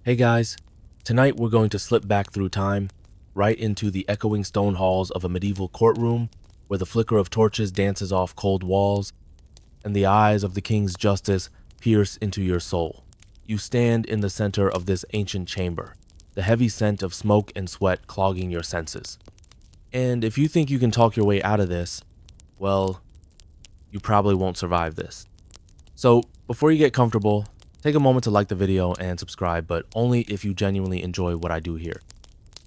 Hey guys, tonight we're going to slip back through time, right into the echoing stone halls of a medieval courtroom where the flicker of torches dances off cold walls and the eyes of the king's justice pierce into your soul. You stand in the center of this ancient chamber, the heavy scent of smoke and sweat clogging your senses. And if you think you can talk your way out of this, well, you probably won't survive this. So, before you get comfortable, take a moment to like the video and subscribe, but only if you genuinely enjoy what I do here.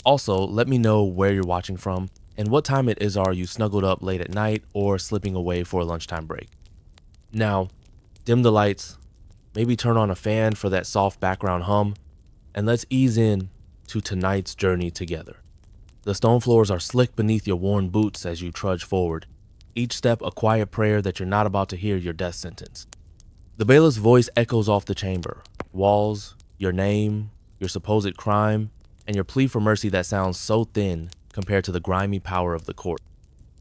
Also, let me know where you're watching from and what time it is. Are you snuggled up late at night or slipping away for a lunchtime break? Now, dim the lights, maybe turn on a fan for that soft background hum, and let's ease in to tonight's journey together. The stone floors are slick beneath your worn boots as you trudge forward, each step a quiet prayer that you're not about to hear your death sentence. The bailiff's voice echoes off the chamber, walls, your name, your supposed crime, and your plea for mercy that sounds so thin compared to the grimy power of the court.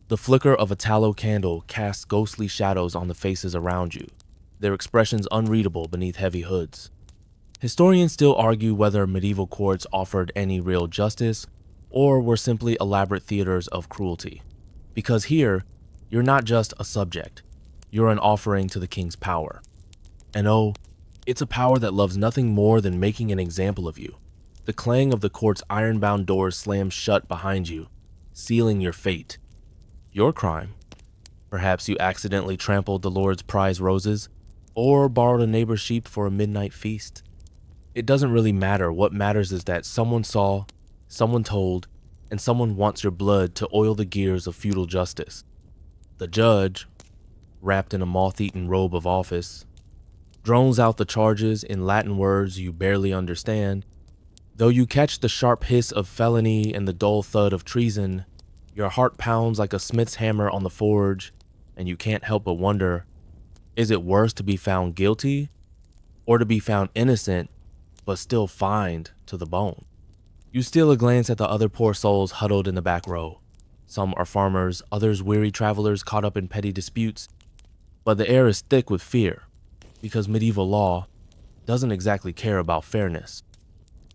The flicker of a tallow candle casts ghostly shadows on the faces around you, their expressions unreadable beneath heavy hoods. Historians still argue whether medieval courts offered any real justice or were simply elaborate theaters of cruelty. Because here, you're not just a subject, you're an offering to the king's power. And oh, it's a power that loves nothing more than making an example of you. The clang of the court's iron-bound doors slams shut behind you, sealing your fate. Your crime. Perhaps you accidentally trampled the Lord's prize roses, or borrowed a neighbor's sheep for a midnight feast. It doesn't really matter. What matters is that someone saw, someone told, and someone wants your blood to oil the gears of feudal justice. The judge, wrapped in a moth-eaten robe of office, drones out the charges in Latin words you barely understand. Though you catch the sharp hiss of felony and the dull thud of treason, your heart pounds like a smith's hammer on the forge, and you can't help but wonder, is it worse to be found guilty or to be found innocent but still fined to the bone? You steal a glance at the other poor souls huddled in the back row. Some are farmers, others weary travelers caught up in petty disputes, but the air is thick with fear, because medieval law doesn't exactly care about fairness.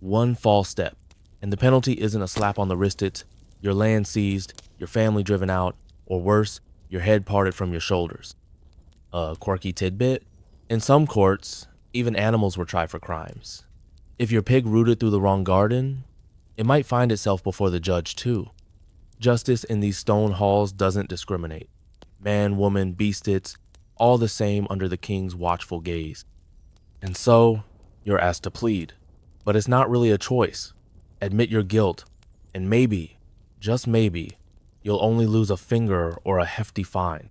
One false step, and the penalty isn't a slap on the wrist, it's your land seized, your family driven out, or worse, your head parted from your shoulders. A quirky tidbit: in some courts, even animals were tried for crimes. If your pig rooted through the wrong garden, it might find itself before the judge too. Justice in these stone halls doesn't discriminate. Man, woman, beast, it's all the same under the king's watchful gaze. And so, you're asked to plead. But it's not really a choice. Admit your guilt, and maybe, just maybe, you'll only lose a finger or a hefty fine.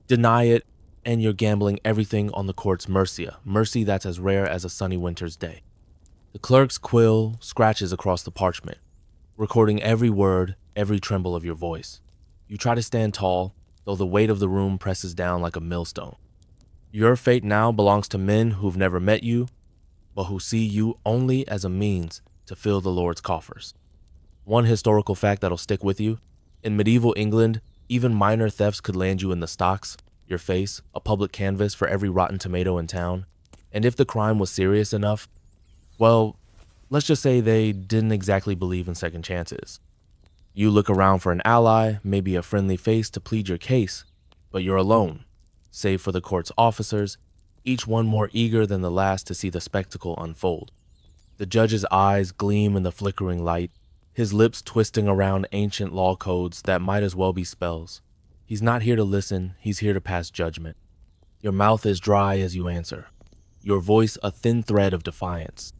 Deny it, and you're gambling everything on the court's mercy that's as rare as a sunny winter's day. The clerk's quill scratches across the parchment, recording every word, every tremble of your voice. You try to stand tall, though the weight of the room presses down like a millstone. Your fate now belongs to men who've never met you, but who see you only as a means to fill the Lord's coffers. One historical fact that'll stick with you: in medieval England, even minor thefts could land you in the stocks, your face, a public canvas for every rotten tomato in town. And if the crime was serious enough, well, let's just say they didn't exactly believe in second chances. You look around for an ally, maybe a friendly face to plead your case, but you're alone, save for the court's officers, each one more eager than the last to see the spectacle unfold. The judge's eyes gleam in the flickering light, his lips twisting around ancient law codes that might as well be spells. He's not here to listen, he's here to pass judgment. Your mouth is dry as you answer, your voice a thin thread of defiance.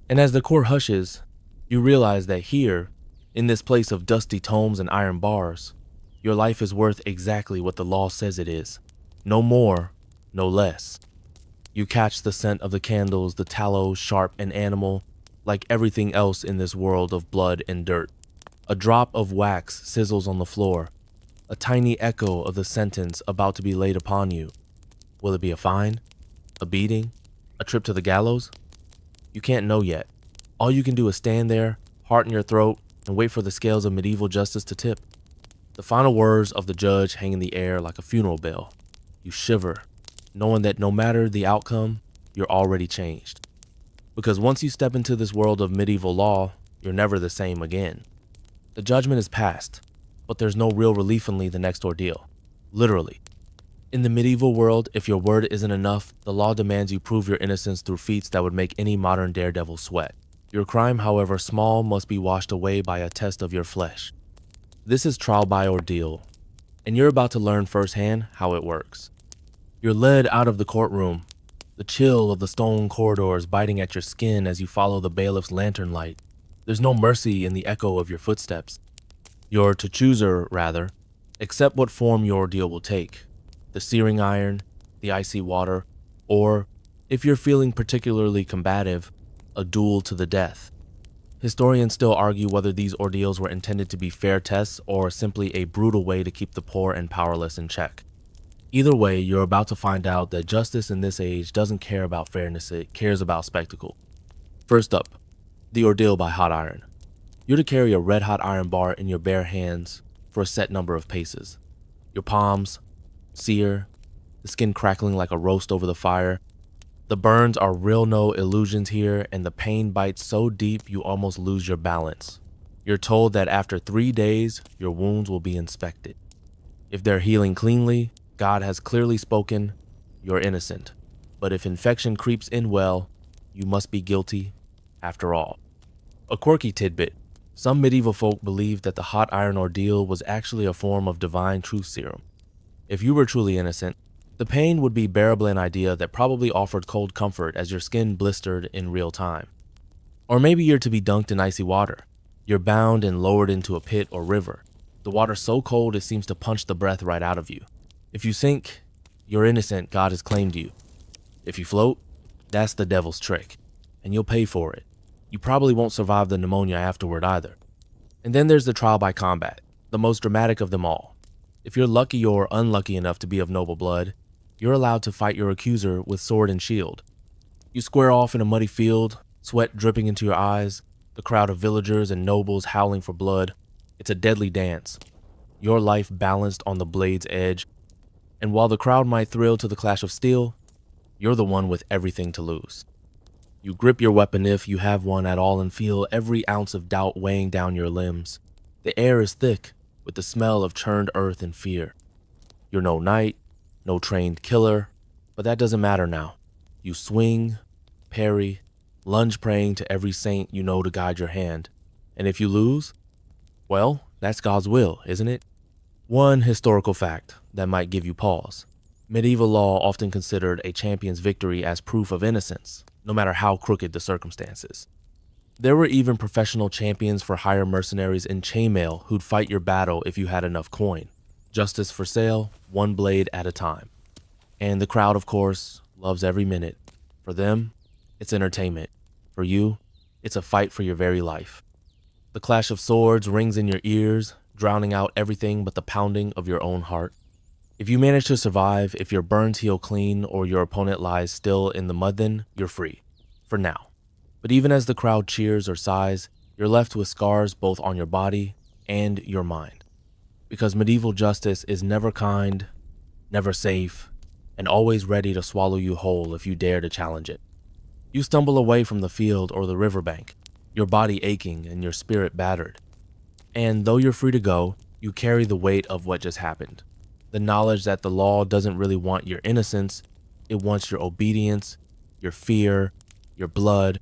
And as the court hushes, you realize that here, in this place of dusty tomes and iron bars, your life is worth exactly what the law says it is. No more, no less. You catch the scent of the candles, the tallow, sharp and animal, like everything else in this world of blood and dirt. A drop of wax sizzles on the floor, a tiny echo of the sentence about to be laid upon you. Will it be a fine? A beating? A trip to the gallows? You can't know yet. All you can do is stand there, heart in your throat, and wait for the scales of medieval justice to tip. The final words of the judge hang in the air like a funeral bell. You shiver, knowing that no matter the outcome, you're already changed. Because once you step into this world of medieval law, you're never the same again. The judgment is passed, but there's no real relief in the next ordeal. Literally. In the medieval world, if your word isn't enough, the law demands you prove your innocence through feats that would make any modern daredevil sweat. Your crime, however small, must be washed away by a test of your flesh. This is trial by ordeal, and you're about to learn firsthand how it works. You're led out of the courtroom, the chill of the stone corridors biting at your skin as you follow the bailiff's lantern light. There's no mercy in the echo of your footsteps. You're to chooser, rather, accept what form your ordeal will take. The searing iron, the icy water, or, if you're feeling particularly combative, a duel to the death. Historians still argue whether these ordeals were intended to be fair tests or simply a brutal way to keep the poor and powerless in check. Either way, you're about to find out that justice in this age doesn't care about fairness, it cares about spectacle. First up, the ordeal by hot iron. You're to carry a red-hot iron bar in your bare hands for a set number of paces. Your palms sear, the skin crackling like a roast over the fire. The burns are real, no illusions here, and the pain bites so deep you almost lose your balance. You're told that after 3 days, your wounds will be inspected. If they're healing cleanly, God has clearly spoken, you're innocent. But if infection creeps in, well, you must be guilty after all. A quirky tidbit. Some medieval folk believed that the hot iron ordeal was actually a form of divine truth serum. If you were truly innocent, the pain would be bearable, an idea that probably offered cold comfort as your skin blistered in real time. Or maybe you're to be dunked in icy water. You're bound and lowered into a pit or river. The water so cold it seems to punch the breath right out of you. If you sink, you're innocent, God has claimed you. If you float, that's the devil's trick, and you'll pay for it. You probably won't survive the pneumonia afterward either. And then there's the trial by combat, the most dramatic of them all. If you're lucky or unlucky enough to be of noble blood, you're allowed to fight your accuser with sword and shield. You square off in a muddy field, sweat dripping into your eyes, the crowd of villagers and nobles howling for blood. It's a deadly dance, your life balanced on the blade's edge. And while the crowd might thrill to the clash of steel, you're the one with everything to lose. You grip your weapon if you have one at all and feel every ounce of doubt weighing down your limbs. The air is thick with the smell of churned earth and fear. You're no knight, no trained killer, but that doesn't matter now. You swing, parry, lunge praying to every saint you know to guide your hand. And if you lose, well, that's God's will, isn't it? One historical fact that might give you pause. Medieval law often considered a champion's victory as proof of innocence, no matter how crooked the circumstances. There were even professional champions for hire mercenaries in chainmail who'd fight your battle if you had enough coin. Justice for sale, one blade at a time. And the crowd, of course, loves every minute. For them, it's entertainment. For you, it's a fight for your very life. The clash of swords rings in your ears, drowning out everything but the pounding of your own heart. If you manage to survive, if your burns heal clean or your opponent lies still in the mud, then you're free. For now. But even as the crowd cheers or sighs, you're left with scars both on your body and your mind. Because medieval justice is never kind, never safe, and always ready to swallow you whole if you dare to challenge it. You stumble away from the field or the riverbank, your body aching and your spirit battered. And though you're free to go, you carry the weight of what just happened. The knowledge that the law doesn't really want your innocence, it wants your obedience, your fear, your blood.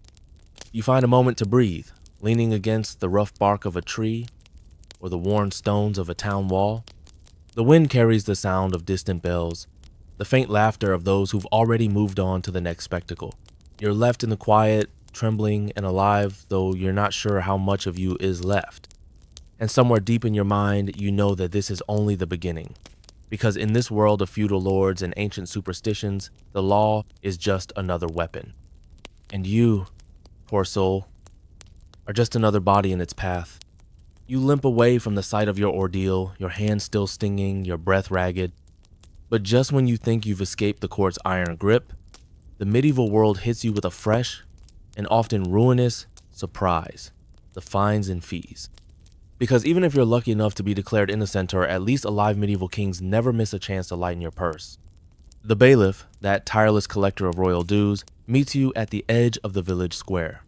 You find a moment to breathe, leaning against the rough bark of a tree or the worn stones of a town wall. The wind carries the sound of distant bells, the faint laughter of those who've already moved on to the next spectacle. You're left in the quiet, trembling and alive, though you're not sure how much of you is left. And somewhere deep in your mind, you know that this is only the beginning. Because in this world of feudal lords and ancient superstitions, the law is just another weapon. And you, poor soul, are just another body in its path. You limp away from the sight of your ordeal, your hands still stinging, your breath ragged. But just when you think you've escaped the court's iron grip, the medieval world hits you with a fresh and often ruinous surprise: the fines and fees. Because even if you're lucky enough to be declared innocent, or at least alive, medieval kings never miss a chance to lighten your purse. The bailiff, that tireless collector of royal dues, meets you at the edge of the village square.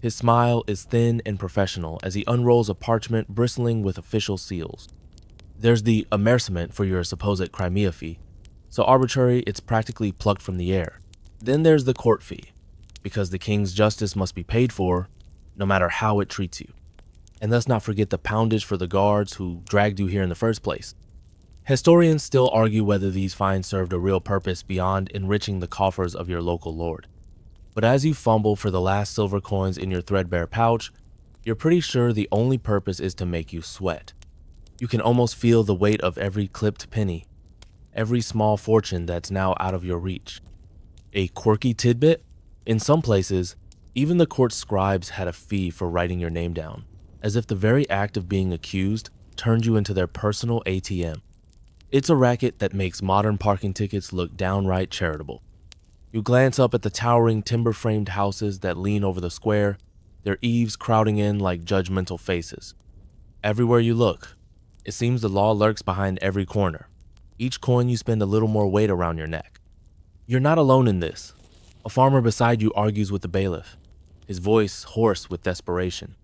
His smile is thin and professional as he unrolls a parchment bristling with official seals. There's the amercement for your supposed Crimea fee, so arbitrary it's practically plucked from the air. Then there's the court fee, because the king's justice must be paid for, no matter how it treats you. And let's not forget the poundage for the guards who dragged you here in the first place. Historians still argue whether these fines served a real purpose beyond enriching the coffers of your local lord. But as you fumble for the last silver coins in your threadbare pouch, you're pretty sure the only purpose is to make you sweat. You can almost feel the weight of every clipped penny, every small fortune that's now out of your reach. A quirky tidbit? In some places, even the court scribes had a fee for writing your name down, as if the very act of being accused turned you into their personal ATM. It's a racket that makes modern parking tickets look downright charitable. You glance up at the towering timber-framed houses that lean over the square, their eaves crowding in like judgmental faces. Everywhere you look, it seems the law lurks behind every corner. Each coin you spend a little more weight around your neck. You're not alone in this. A farmer beside you argues with the bailiff, his voice hoarse with desperation.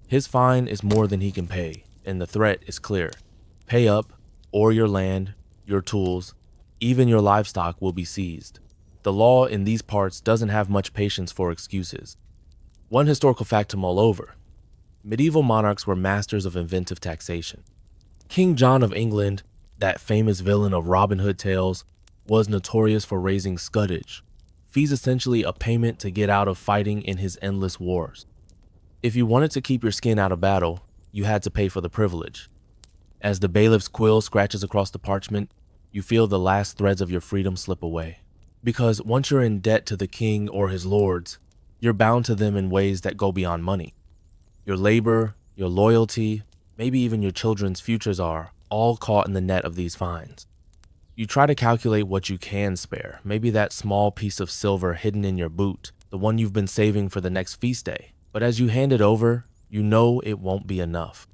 His fine is more than he can pay, and the threat is clear. Pay up, or your land, your tools, even your livestock will be seized. The law in these parts doesn't have much patience for excuses. One historical fact to mull over. Medieval monarchs were masters of inventive taxation. King John of England, that famous villain of Robin Hood tales, was notorious for raising scutage, fees essentially a payment to get out of fighting in his endless wars. If you wanted to keep your skin out of battle, you had to pay for the privilege. As the bailiff's quill scratches across the parchment, you feel the last threads of your freedom slip away. Because once you're in debt to the king or his lords, you're bound to them in ways that go beyond money. Your labor, your loyalty, maybe even your children's futures are all caught in the net of these fines. You try to calculate what you can spare, maybe that small piece of silver hidden in your boot, the one you've been saving for the next feast day. But as you hand it over, you know it won't be enough.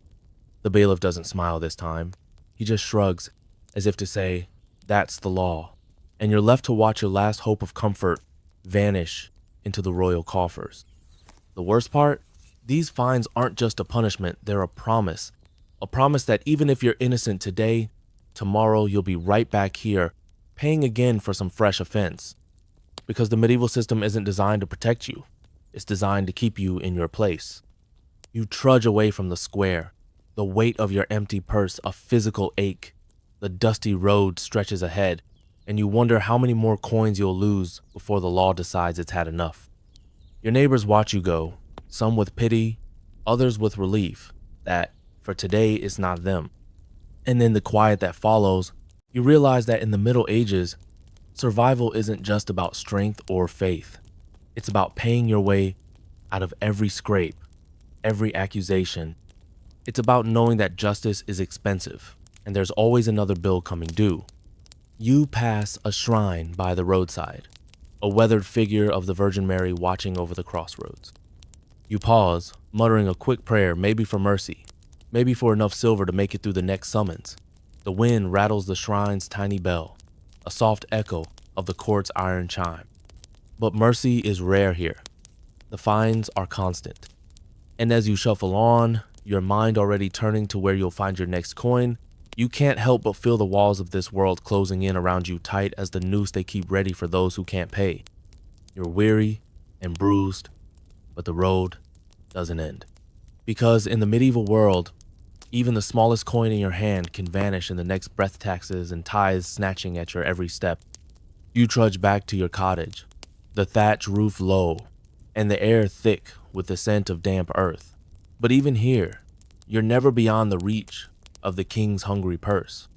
The bailiff doesn't smile this time. He just shrugs, as if to say, that's the law. And you're left to watch your last hope of comfort vanish into the royal coffers. The worst part? These fines aren't just a punishment, they're a promise. A promise that even if you're innocent today, tomorrow you'll be right back here, paying again for some fresh offense. Because the medieval system isn't designed to protect you. It's designed to keep you in your place. You trudge away from the square, the weight of your empty purse a physical ache. The dusty road stretches ahead, and you wonder how many more coins you'll lose before the law decides it's had enough. Your neighbors watch you go, some with pity, others with relief that, for today, it's not them. And in the quiet that follows, you realize that in the Middle Ages, survival isn't just about strength or faith. It's about paying your way out of every scrape, every accusation. It's about knowing that justice is expensive, and there's always another bill coming due. You pass a shrine by the roadside, a weathered figure of the Virgin Mary watching over the crossroads. You pause, muttering a quick prayer, maybe for mercy, maybe for enough silver to make it through the next summons. The wind rattles the shrine's tiny bell, a soft echo of the court's iron chime. But mercy is rare here. The fines are constant. And as you shuffle on, your mind already turning to where you'll find your next coin, you can't help but feel the walls of this world closing in around you tight as the noose they keep ready for those who can't pay. You're weary and bruised, but the road doesn't end. Because in the medieval world, even the smallest coin in your hand can vanish in the next breath taxes and tithes snatching at your every step. You trudge back to your cottage, the thatch roof low, and the air thick with the scent of damp earth. But even here, you're never beyond the reach of the king's hungry purse.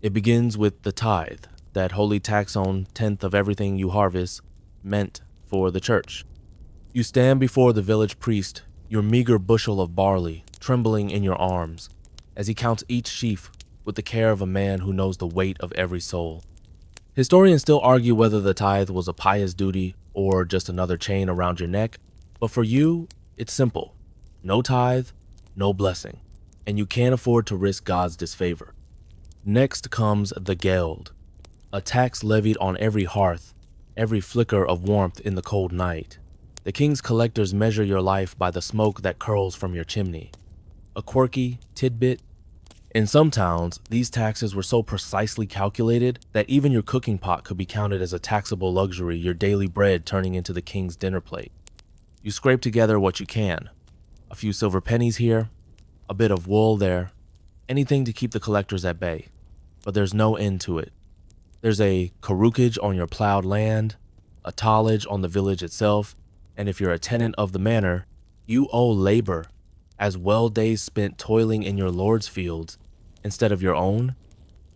It begins with the tithe, that holy tax on 10th of everything you harvest, meant for the church. You stand before the village priest, your meager bushel of barley trembling in your arms, as he counts each sheaf with the care of a man who knows the weight of every soul. Historians still argue whether the tithe was a pious duty or just another chain around your neck, but for you, it's simple. No tithe, no blessing, and you can't afford to risk God's disfavor. Next comes the geld, a tax levied on every hearth, every flicker of warmth in the cold night. The king's collectors measure your life by the smoke that curls from your chimney. A quirky tidbit: in some towns, these taxes were so precisely calculated that even your cooking pot could be counted as a taxable luxury, your daily bread turning into the king's dinner plate. You scrape together what you can: a few silver pennies here, a bit of wool there, anything to keep the collectors at bay. But there's no end to it. There's a carrookage on your plowed land, a tallage on the village itself, and if you're a tenant of the manor, you owe labor, as well days spent toiling in your lord's fields instead of your own,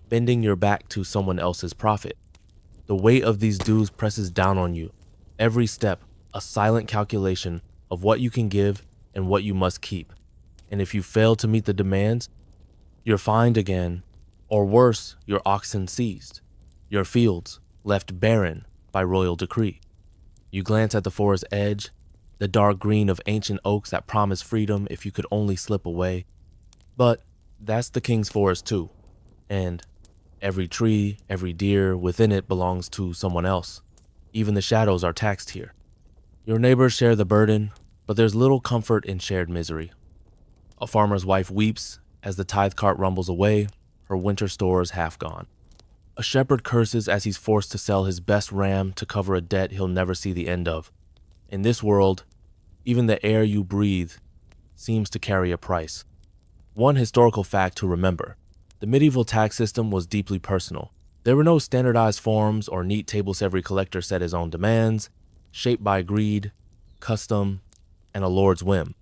bending your back to someone else's profit. The weight of these dues presses down on you, every step a silent calculation of what you can give and what you must keep. And if you fail to meet the demands, you're fined again, or worse, your oxen seized, your fields left barren by royal decree. You glance at the forest edge, the dark green of ancient oaks that promise freedom if you could only slip away. But that's the king's forest too, and every tree, every deer within it belongs to someone else. Even the shadows are taxed here. Your neighbors share the burden, but there's little comfort in shared misery. A farmer's wife weeps as the tithe cart rumbles away, her winter stores half gone. A shepherd curses as he's forced to sell his best ram to cover a debt he'll never see the end of. In this world, even the air you breathe seems to carry a price. One historical fact to remember: the medieval tax system was deeply personal. There were no standardized forms or neat tables. Every collector set his own demands, shaped by greed, custom, and a lord's whim.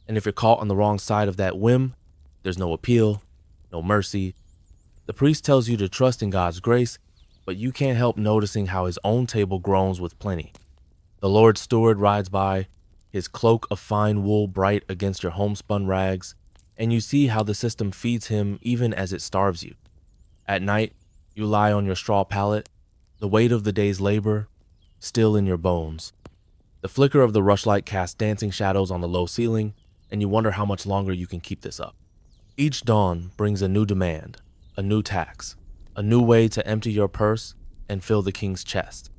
And if you're caught on the wrong side of that whim, there's no appeal, no mercy. The priest tells you to trust in God's grace, but you can't help noticing how his own table groans with plenty. The Lord's steward rides by, his cloak of fine wool bright against your homespun rags, and you see how the system feeds him even as it starves you. At night, you lie on your straw pallet, the weight of the day's labor still in your bones. The flicker of the rushlight casts dancing shadows on the low ceiling, and you wonder how much longer you can keep this up. Each dawn brings a new demand, a new tax, a new way to empty your purse and fill the king's chest.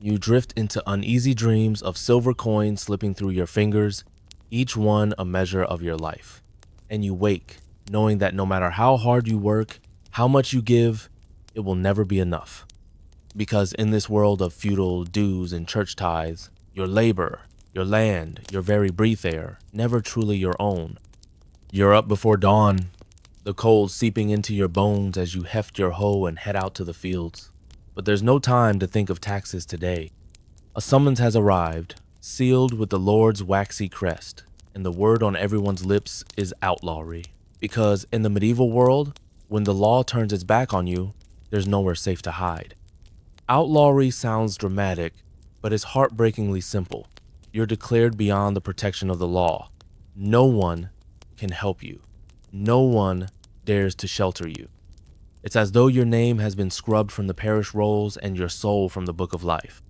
You drift into uneasy dreams of silver coins slipping through your fingers, each one a measure of your life. And you wake, knowing that no matter how hard you work, how much you give, it will never be enough. Because in this world of feudal dues and church tithes, your labor, your land, your very breath air, never truly your own. You're up before dawn, the cold seeping into your bones as you heft your hoe and head out to the fields. But there's no time to think of taxes today. A summons has arrived, sealed with the Lord's waxy crest, and the word on everyone's lips is outlawry. Because in the medieval world, when the law turns its back on you, there's nowhere safe to hide. Outlawry sounds dramatic, but it's heartbreakingly simple. You're declared beyond the protection of the law. No one can help you. No one dares to shelter you. It's as though your name has been scrubbed from the parish rolls and your soul from the book of life.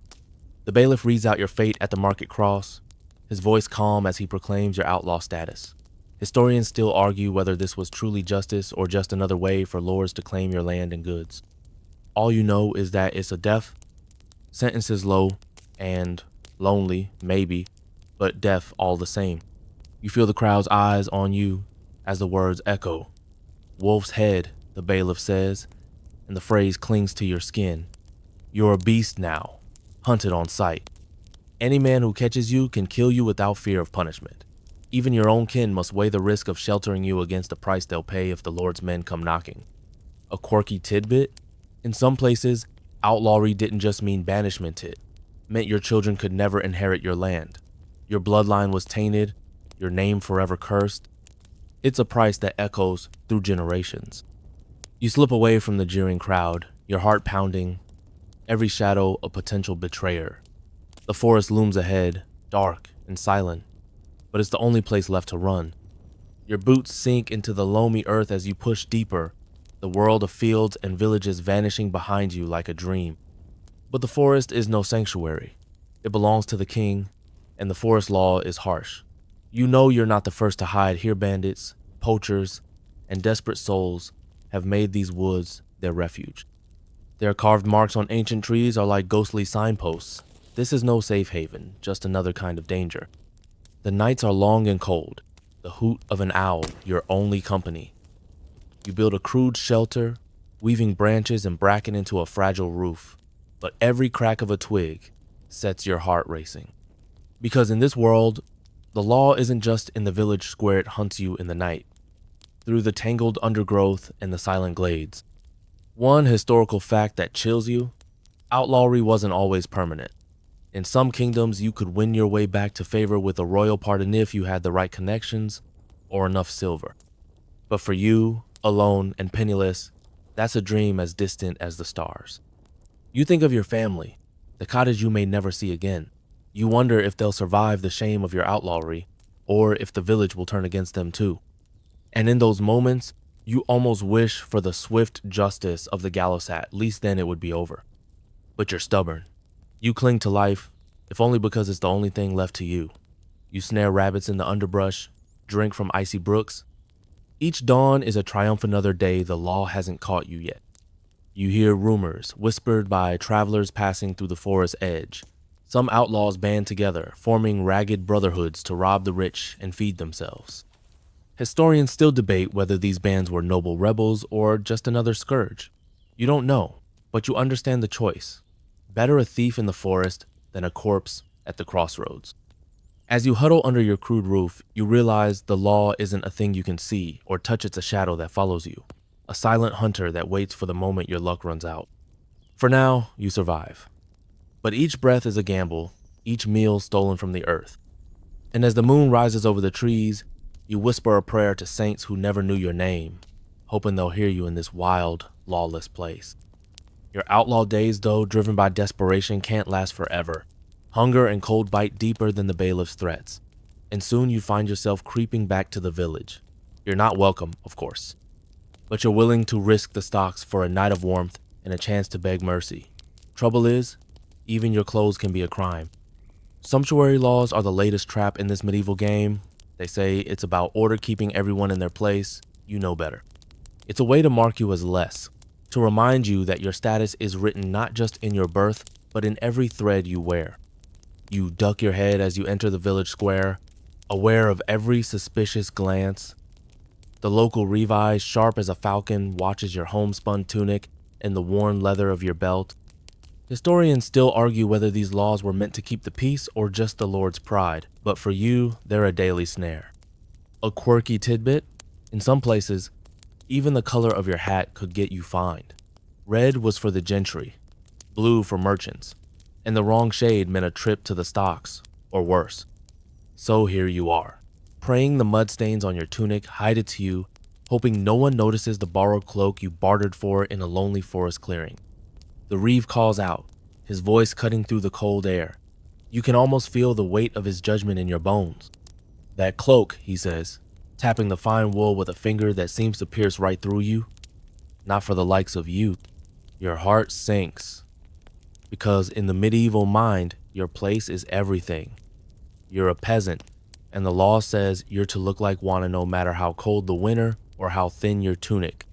The bailiff reads out your fate at the market cross, his voice calm as he proclaims your outlaw status. Historians still argue whether this was truly justice or just another way for lords to claim your land and goods. All you know is that it's a death, sentences low, and lonely, maybe, but death all the same. You feel the crowd's eyes on you as the words echo. Wolf's head, the bailiff says, and the phrase clings to your skin. You're a beast now, hunted on sight. Any man who catches you can kill you without fear of punishment. Even your own kin must weigh the risk of sheltering you against the price they'll pay if the Lord's men come knocking. A quirky tidbit? In some places, outlawry didn't just mean banishment. It meant your children could never inherit your land. Your bloodline was tainted, your name forever cursed. It's a price that echoes through generations. You slip away from the jeering crowd, your heart pounding, every shadow a potential betrayer. The forest looms ahead, dark and silent, but it's the only place left to run. Your boots sink into the loamy earth as you push deeper, the world of fields and villages vanishing behind you like a dream. But the forest is no sanctuary. It belongs to the king, and the forest law is harsh. You know you're not the first to hide here. Bandits, poachers, and desperate souls have made these woods their refuge. Their carved marks on ancient trees are like ghostly signposts. This is no safe haven, just another kind of danger. The nights are long and cold. The hoot of an owl, your only company. You build a crude shelter, weaving branches and bracken into a fragile roof. But every crack of a twig sets your heart racing. Because in this world, the law isn't just in the village square it hunts you in the night, through the tangled undergrowth and the silent glades. One historical fact that chills you: outlawry wasn't always permanent. In some kingdoms, you could win your way back to favor with a royal pardon if you had the right connections or enough silver. But for you, alone and penniless, that's a dream as distant as the stars. You think of your family, the cottage you may never see again. You wonder if they'll survive the shame of your outlawry, or if the village will turn against them too. And in those moments, you almost wish for the swift justice of the gallows hat, at least then it would be over. But you're stubborn. You cling to life, if only because it's the only thing left to you. You snare rabbits in the underbrush, drink from icy brooks. Each dawn is a triumph another day the law hasn't caught you yet. You hear rumors, whispered by travelers passing through the forest edge. Some outlaws band together, forming ragged brotherhoods to rob the rich and feed themselves. Historians still debate whether these bands were noble rebels or just another scourge. You don't know, but you understand the choice. Better a thief in the forest than a corpse at the crossroads. As you huddle under your crude roof, you realize the law isn't a thing you can see or touch. It's a shadow that follows you, a silent hunter that waits for the moment your luck runs out. For now, you survive. But each breath is a gamble, each meal stolen from the earth. And as the moon rises over the trees, you whisper a prayer to saints who never knew your name, hoping they'll hear you in this wild, lawless place. Your outlaw days, though, driven by desperation, can't last forever. Hunger and cold bite deeper than the bailiff's threats, and soon you find yourself creeping back to the village. You're not welcome, of course, but you're willing to risk the stocks for a night of warmth and a chance to beg mercy. Trouble is, even your clothes can be a crime. Sumptuary laws are the latest trap in this medieval game. They say it's about order, keeping everyone in their place. You know better. It's a way to mark you as less, to remind you that your status is written not just in your birth, but in every thread you wear. You duck your head as you enter the village square, aware of every suspicious glance. The local revi, sharp as a falcon, watches your homespun tunic and the worn leather of your belt. Historians still argue whether these laws were meant to keep the peace or just the Lord's pride, but for you, they're a daily snare. A quirky tidbit: in some places, even the color of your hat could get you fined. Red was for the gentry, blue for merchants, and the wrong shade meant a trip to the stocks, or worse. So here you are, praying the mudstains on your tunic hide it to you, hoping no one notices the borrowed cloak you bartered for in a lonely forest clearing. The reeve calls out, his voice cutting through the cold air. You can almost feel the weight of his judgment in your bones. "That cloak," he says, tapping the fine wool with a finger that seems to pierce right through you. "Not for the likes of you." Your heart sinks, because in the medieval mind, your place is everything. You're a peasant, and the law says you're to look like one no matter how cold the winter or how thin your tunic.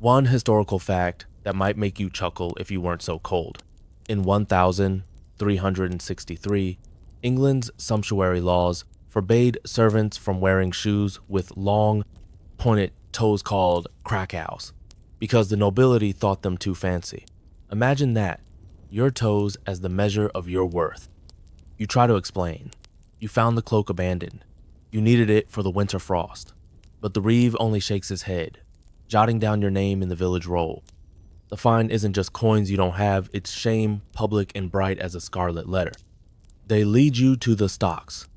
One historical fact that might make you chuckle if you weren't so cold. In 1363, England's sumptuary laws forbade servants from wearing shoes with long, pointed toes called crackhows, because the nobility thought them too fancy. Imagine that, your toes as the measure of your worth. You try to explain. You found the cloak abandoned. You needed it for the winter frost. But the reeve only shakes his head, jotting down your name in the village roll. The fine isn't just coins you don't have, it's shame, public and bright as a scarlet letter. They lead you to the stocks.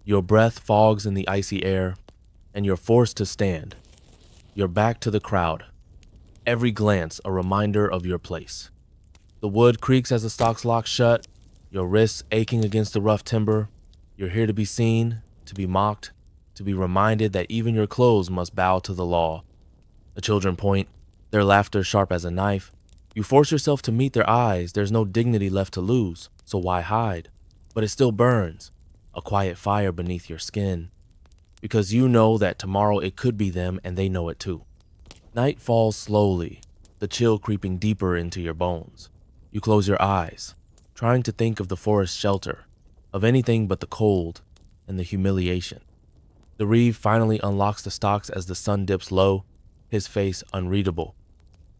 Your breath fogs in the icy air, and you're forced to stand. Your back to the crowd, every glance a reminder of your place. The wood creaks as the stocks lock shut, your wrists aching against the rough timber. You're here to be seen, to be mocked, to be reminded that even your clothes must bow to the law. The children point, their laughter sharp as a knife. You force yourself to meet their eyes. There's no dignity left to lose, so why hide? But it still burns, a quiet fire beneath your skin, because you know that tomorrow it could be them and they know it too. Night falls slowly. the chill creeping deeper into your bones. You close your eyes, trying to think of the forest shelter, of anything but the cold and the humiliation. The Reeve finally unlocks the stocks as the sun dips low, his face unreadable.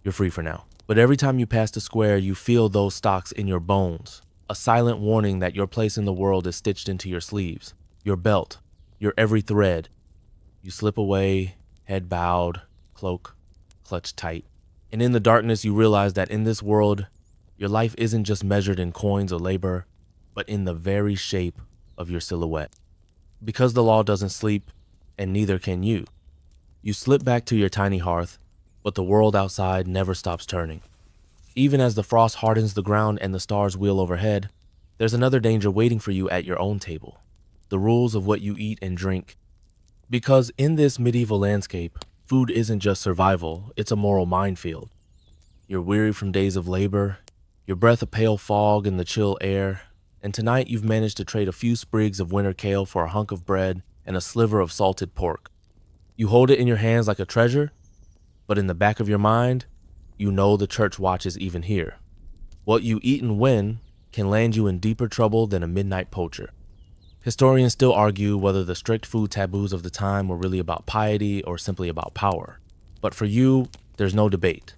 You're free for now. But every time you pass the square, you feel those stocks in your bones, a silent warning that your place in the world is stitched into your sleeves, your belt, your every thread. You slip away, head bowed, cloak clutched tight. And in the darkness, you realize that in this world, your life isn't just measured in coins or labor, but in the very shape of your silhouette. Because the law doesn't sleep, and neither can you, you slip back to your tiny hearth, but the world outside never stops turning. Even as the frost hardens the ground and the stars wheel overhead, there's another danger waiting for you at your own table: the rules of what you eat and drink. Because in this medieval landscape, food isn't just survival, it's a moral minefield. You're weary from days of labor, your breath a pale fog in the chill air, and tonight you've managed to trade a few sprigs of winter kale for a hunk of bread and a sliver of salted pork. You hold it in your hands like a treasure, but in the back of your mind, you know the church watches even here. What you eat and when can land you in deeper trouble than a midnight poacher. Historians still argue whether the strict food taboos of the time were really about piety or simply about power. But for you, there's no debate.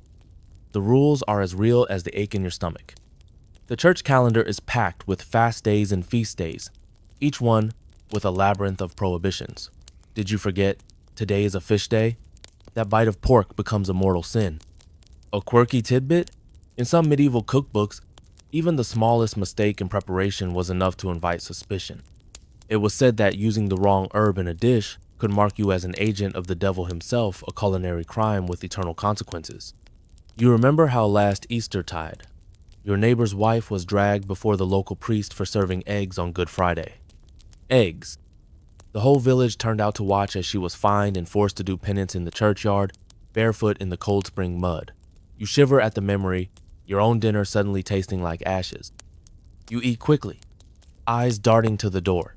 The rules are as real as the ache in your stomach. The church calendar is packed with fast days and feast days, each one with a labyrinth of prohibitions. Did you forget today is a fish day? That bite of pork becomes a mortal sin. A quirky tidbit? In some medieval cookbooks, even the smallest mistake in preparation was enough to invite suspicion. It was said that using the wrong herb in a dish could mark you as an agent of the devil himself, a culinary crime with eternal consequences. You remember how last Eastertide, your neighbor's wife was dragged before the local priest for serving eggs on Good Friday. Eggs. The whole village turned out to watch as she was fined and forced to do penance in the churchyard, barefoot in the cold spring mud. You shiver at the memory, your own dinner suddenly tasting like ashes. You eat quickly, eyes darting to the door.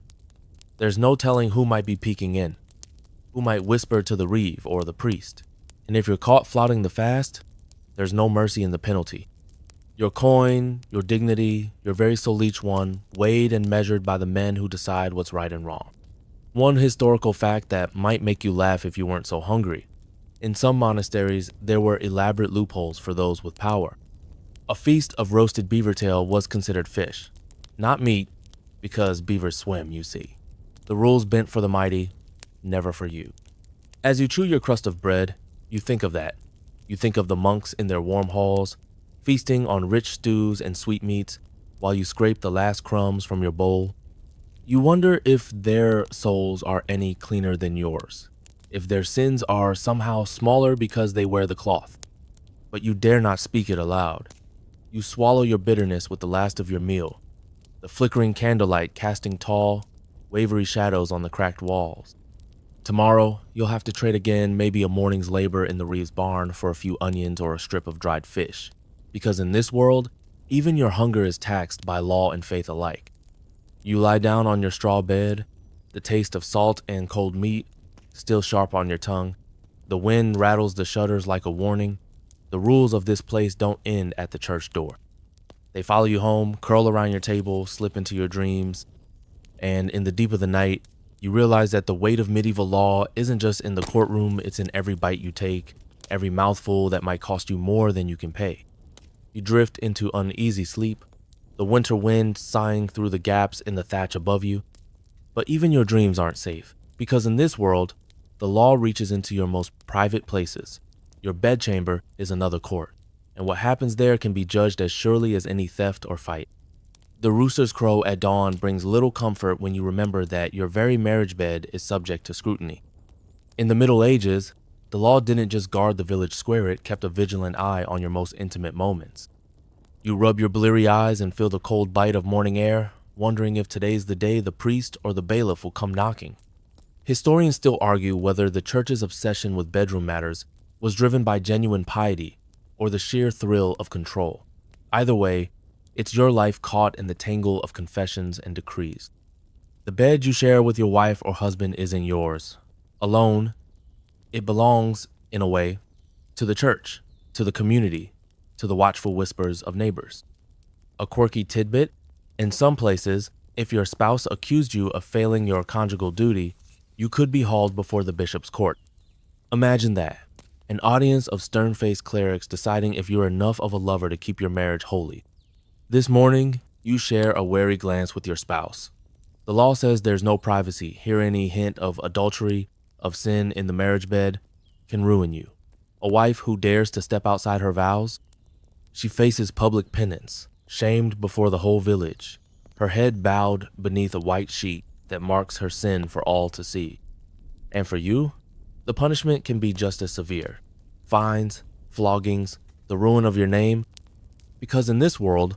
There's no telling who might be peeking in, who might whisper to the reeve or the priest. And if you're caught flouting the fast, there's no mercy in the penalty. Your coin, your dignity, your very soul each one, weighed and measured by the men who decide what's right and wrong. One historical fact that might make you laugh if you weren't so hungry: in some monasteries, there were elaborate loopholes for those with power. A feast of roasted beaver tail was considered fish, not meat, because beavers swim, you see. The rules bent for the mighty, never for you. As you chew your crust of bread, you think of that. You think of the monks in their warm halls, feasting on rich stews and sweetmeats, while you scrape the last crumbs from your bowl. You wonder if their souls are any cleaner than yours, if their sins are somehow smaller because they wear the cloth. But you dare not speak it aloud. You swallow your bitterness with the last of your meal, the flickering candlelight casting tall, wavery shadows on the cracked walls. Tomorrow, you'll have to trade again maybe a morning's labor in the Reeves barn for a few onions or a strip of dried fish. Because in this world, even your hunger is taxed by law and faith alike. You lie down on your straw bed, the taste of salt and cold meat still sharp on your tongue. The wind rattles the shutters like a warning. The rules of this place don't end at the church door. They follow you home, curl around your table, slip into your dreams, and in the deep of the night, you realize that the weight of medieval law isn't just in the courtroom, it's in every bite you take, every mouthful that might cost you more than you can pay. You drift into uneasy sleep, the winter wind sighing through the gaps in the thatch above you. But even your dreams aren't safe, because in this world, the law reaches into your most private places. Your bedchamber is another court, and what happens there can be judged as surely as any theft or fight. The rooster's crow at dawn brings little comfort when you remember that your very marriage bed is subject to scrutiny. In the Middle Ages, the law didn't just guard the village square, it kept a vigilant eye on your most intimate moments. You rub your bleary eyes and feel the cold bite of morning air, wondering if today's the day the priest or the bailiff will come knocking. Historians still argue whether the church's obsession with bedroom matters was driven by genuine piety or the sheer thrill of control. Either way, it's your life caught in the tangle of confessions and decrees. The bed you share with your wife or husband isn't yours. Alone, it belongs, in a way, to the church. to the community, to the watchful whispers of neighbors. A quirky tidbit: in some places, if your spouse accused you of failing your conjugal duty, you could be hauled before the bishop's court. Imagine that, an audience of stern-faced clerics deciding if you're enough of a lover to keep your marriage holy. This morning, you share a wary glance with your spouse. The law says there's no privacy. Here, any hint of adultery, of sin in the marriage bed, can ruin you. A wife who dares to step outside her vows, she faces public penance, shamed before the whole village, her head bowed beneath a white sheet that marks her sin for all to see. And for you, the punishment can be just as severe: fines, floggings, the ruin of your name. Because in this world,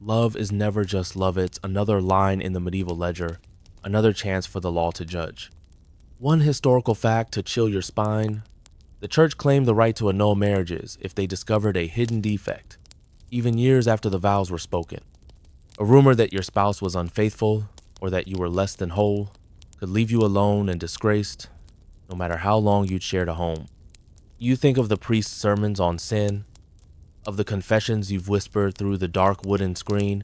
love is never just love. It's another line in the medieval ledger, another chance for the law to judge. One historical fact to chill your spine: the church claimed the right to annul marriages if they discovered a hidden defect, even years after the vows were spoken. A rumor that your spouse was unfaithful or that you were less than whole could leave you alone and disgraced, no matter how long you'd shared a home. You think of the priest's sermons on sin, of the confessions you've whispered through the dark wooden screen.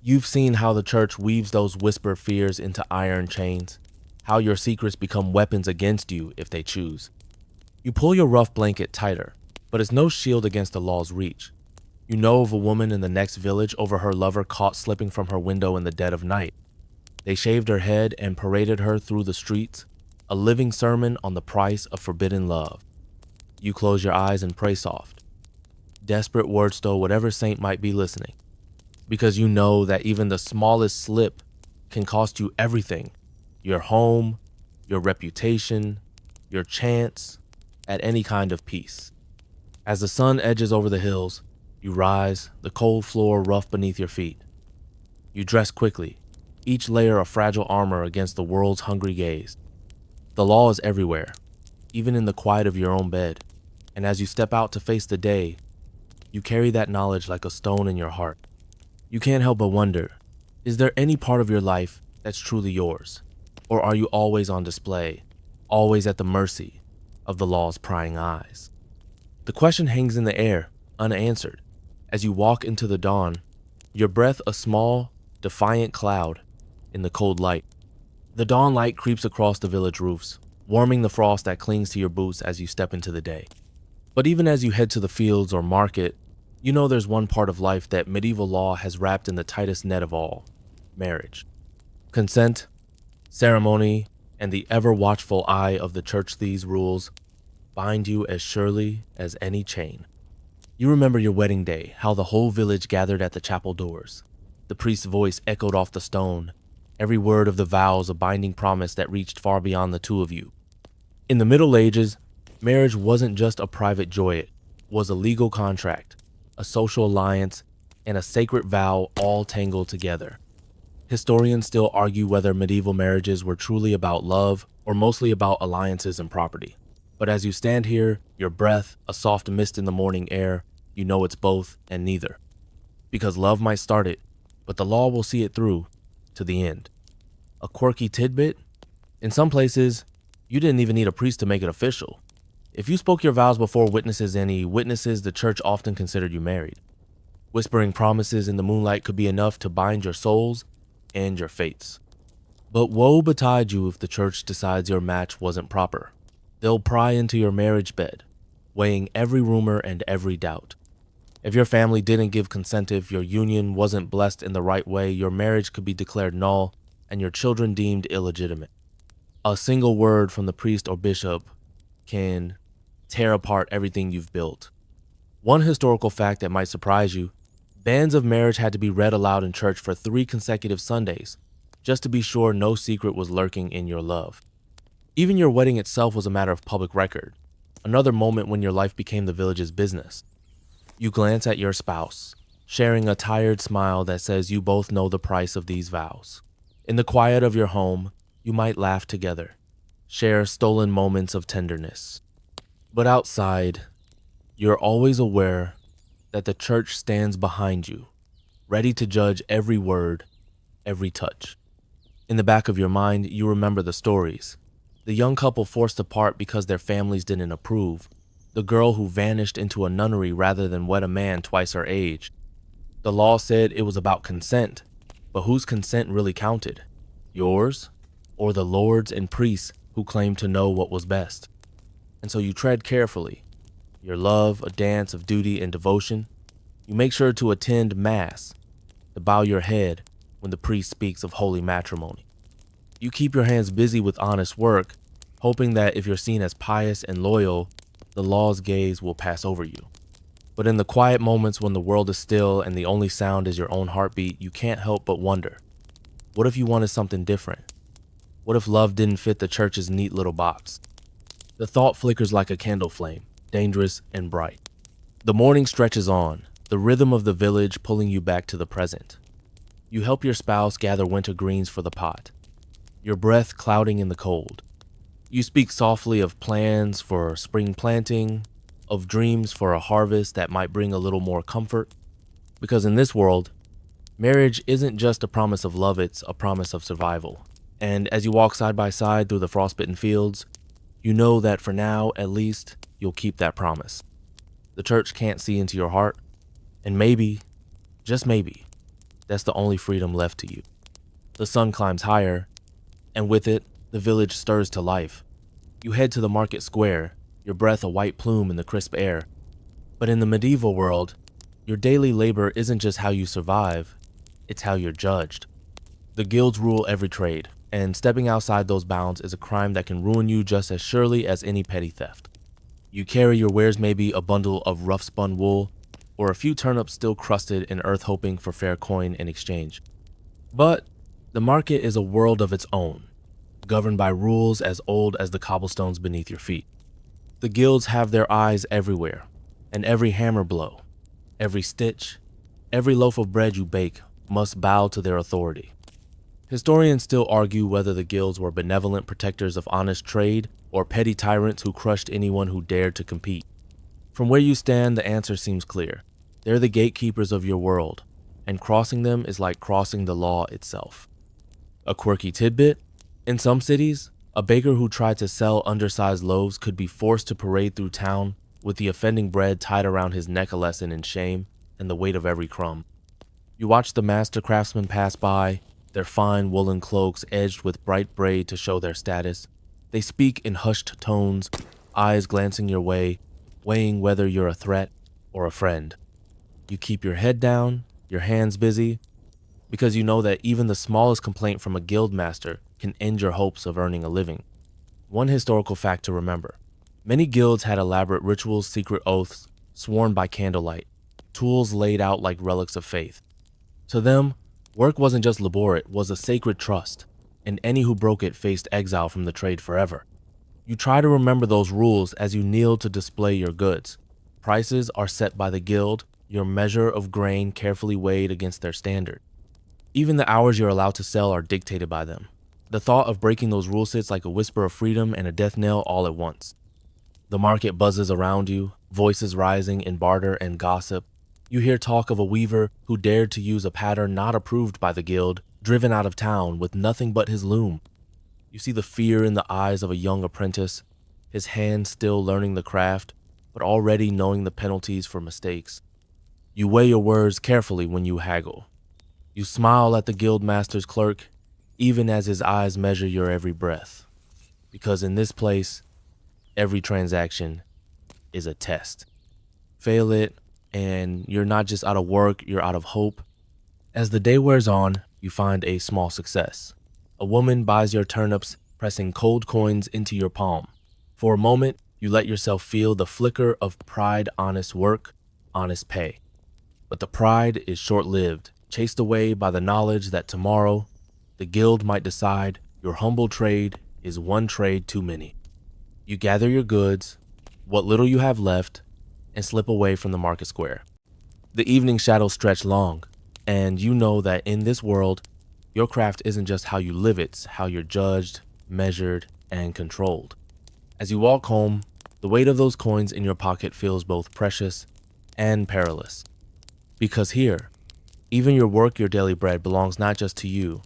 You've seen how the church weaves those whispered fears into iron chains, how your secrets become weapons against you if they choose. You pull your rough blanket tighter, but it's no shield against the law's reach. You know of a woman in the next village over her lover caught slipping from her window in the dead of night. They shaved her head and paraded her through the streets, a living sermon on the price of forbidden love. You close your eyes and pray soft, desperate words to whatever saint might be listening, because you know that even the smallest slip can cost you everything: your home, your reputation, your chance at any kind of peace. As the sun edges over the hills, you rise, the cold floor rough beneath your feet. You dress quickly, each layer of fragile armor against the world's hungry gaze. The law is everywhere, even in the quiet of your own bed, and as you step out to face the day, you carry that knowledge like a stone in your heart. You can't help but wonder, is there any part of your life that's truly yours? Or are you always on display, always at the mercy of the law's prying eyes? The question hangs in the air, unanswered, as you walk into the dawn, your breath a small, defiant cloud in the cold light. The dawn light creeps across the village roofs, warming the frost that clings to your boots as you step into the day. But even as you head to the fields or market, you know there's one part of life that medieval law has wrapped in the tightest net of all: marriage. Consent, ceremony, and the ever-watchful eye of the church. These rules bind you as surely as any chain. You remember your wedding day, how the whole village gathered at the chapel doors. The priest's voice echoed off the stone, every word of the vows a binding promise that reached far beyond the two of you. In the Middle Ages, marriage wasn't just a private joy, it was a legal contract, a social alliance, and a sacred vow all tangled together. Historians still argue whether medieval marriages were truly about love or mostly about alliances and property. But as you stand here, your breath a soft mist in the morning air, you know it's both and neither. Because love might start it, but the law will see it through to the end. A quirky tidbit: in some places, you didn't even need a priest to make it official. If you spoke your vows before any witnesses, the church often considered you married. Whispering promises in the moonlight could be enough to bind your souls and your fates. But woe betide you if the church decides your match wasn't proper. They'll pry into your marriage bed, weighing every rumor and every doubt. If your family didn't give consent, if your union wasn't blessed in the right way, your marriage could be declared null and your children deemed illegitimate. A single word from the priest or bishop can tear apart everything you've built. One historical fact that might surprise you: banns of marriage had to be read aloud in church for 3 consecutive Sundays, just to be sure no secret was lurking in your love. Even your wedding itself was a matter of public record, another moment when your life became the village's business. You glance at your spouse, sharing a tired smile that says you both know the price of these vows. In the quiet of your home, you might laugh together, share stolen moments of tenderness. But outside, you're always aware that the church stands behind you, ready to judge every word, every touch. In the back of your mind, you remember the stories. The young couple forced apart because their families didn't approve. the girl who vanished into a nunnery rather than wed a man twice her age. The law said it was about consent, but whose consent really counted? Yours, or the lords and priests who claimed to know what was best? And so you tread carefully, your love a dance of duty and devotion. You make sure to attend mass, to bow your head when the priest speaks of holy matrimony. You keep your hands busy with honest work, hoping that if you're seen as pious and loyal, the law's gaze will pass over you. But in the quiet moments when the world is still and the only sound is your own heartbeat, you can't help but wonder, what if you wanted something different? What if love didn't fit the church's neat little box? The thought flickers like a candle flame, dangerous and bright. The morning stretches on, the rhythm of the village pulling you back to the present. You help your spouse gather winter greens for the pot, your breath clouding in the cold. You speak softly of plans for spring planting, of dreams for a harvest that might bring a little more comfort. Because in this world, marriage isn't just a promise of love, it's a promise of survival. And as you walk side by side through the frostbitten fields, you know that for now, at least, you'll keep that promise. The church can't see into your heart, and maybe, just maybe, that's the only freedom left to you. The sun climbs higher, and with it, the village stirs to life. You head to the market square, your breath a white plume in the crisp air. But in the medieval world, your daily labor isn't just how you survive, it's how you're judged. The guilds rule every trade, and stepping outside those bounds is a crime that can ruin you just as surely as any petty theft. You carry your wares, maybe a bundle of rough-spun wool, or a few turnips still crusted in earth, hoping for fair coin in exchange. But the market is a world of its own, governed by rules as old as the cobblestones beneath your feet. The guilds have their eyes everywhere, and every hammer blow, every stitch, every loaf of bread you bake must bow to their authority. Historians still argue whether the guilds were benevolent protectors of honest trade or petty tyrants who crushed anyone who dared to compete. From where you stand, the answer seems clear. They're the gatekeepers of your world, and crossing them is like crossing the law itself. A quirky tidbit: in some cities, a baker who tried to sell undersized loaves could be forced to parade through town with the offending bread tied around his neck, a lesson in shame and the weight of every crumb. You watch the master craftsmen pass by, their fine woolen cloaks edged with bright braid to show their status. They speak in hushed tones, eyes glancing your way, weighing whether you're a threat or a friend. You keep your head down, your hands busy, because you know that even the smallest complaint from a guild master can end your hopes of earning a living. One historical fact to remember: many guilds had elaborate rituals, secret oaths, sworn by candlelight, tools laid out like relics of faith. To them, work wasn't just labor, it was a sacred trust, and any who broke it faced exile from the trade forever. You try to remember those rules as you kneel to display your goods. Prices are set by the guild, your measure of grain carefully weighed against their standard. Even the hours you're allowed to sell are dictated by them. The thought of breaking those rules sits like a whisper of freedom and a death knell all at once. The market buzzes around you, voices rising in barter and gossip. You hear talk of a weaver who dared to use a pattern not approved by the guild, driven out of town with nothing but his loom. You see the fear in the eyes of a young apprentice, his hands still learning the craft, but already knowing the penalties for mistakes. You weigh your words carefully when you haggle. You smile at the guild master's clerk, even as his eyes measure your every breath. Because in this place, every transaction is a test. Fail it, and you're not just out of work, you're out of hope. As the day wears on, you find a small success. A woman buys your turnips, pressing cold coins into your palm. For a moment, you let yourself feel the flicker of pride, honest work, honest pay. But the pride is short-lived, chased away by the knowledge that tomorrow, the guild might decide your humble trade is one trade too many. You gather your goods, what little you have left, and slip away from the market square. The evening shadows stretch long, and you know that in this world, your craft isn't just how you live, it's how you're judged, measured, and controlled. As you walk home, the weight of those coins in your pocket feels both precious and perilous. Because here, even your work, your daily bread, belongs not just to you,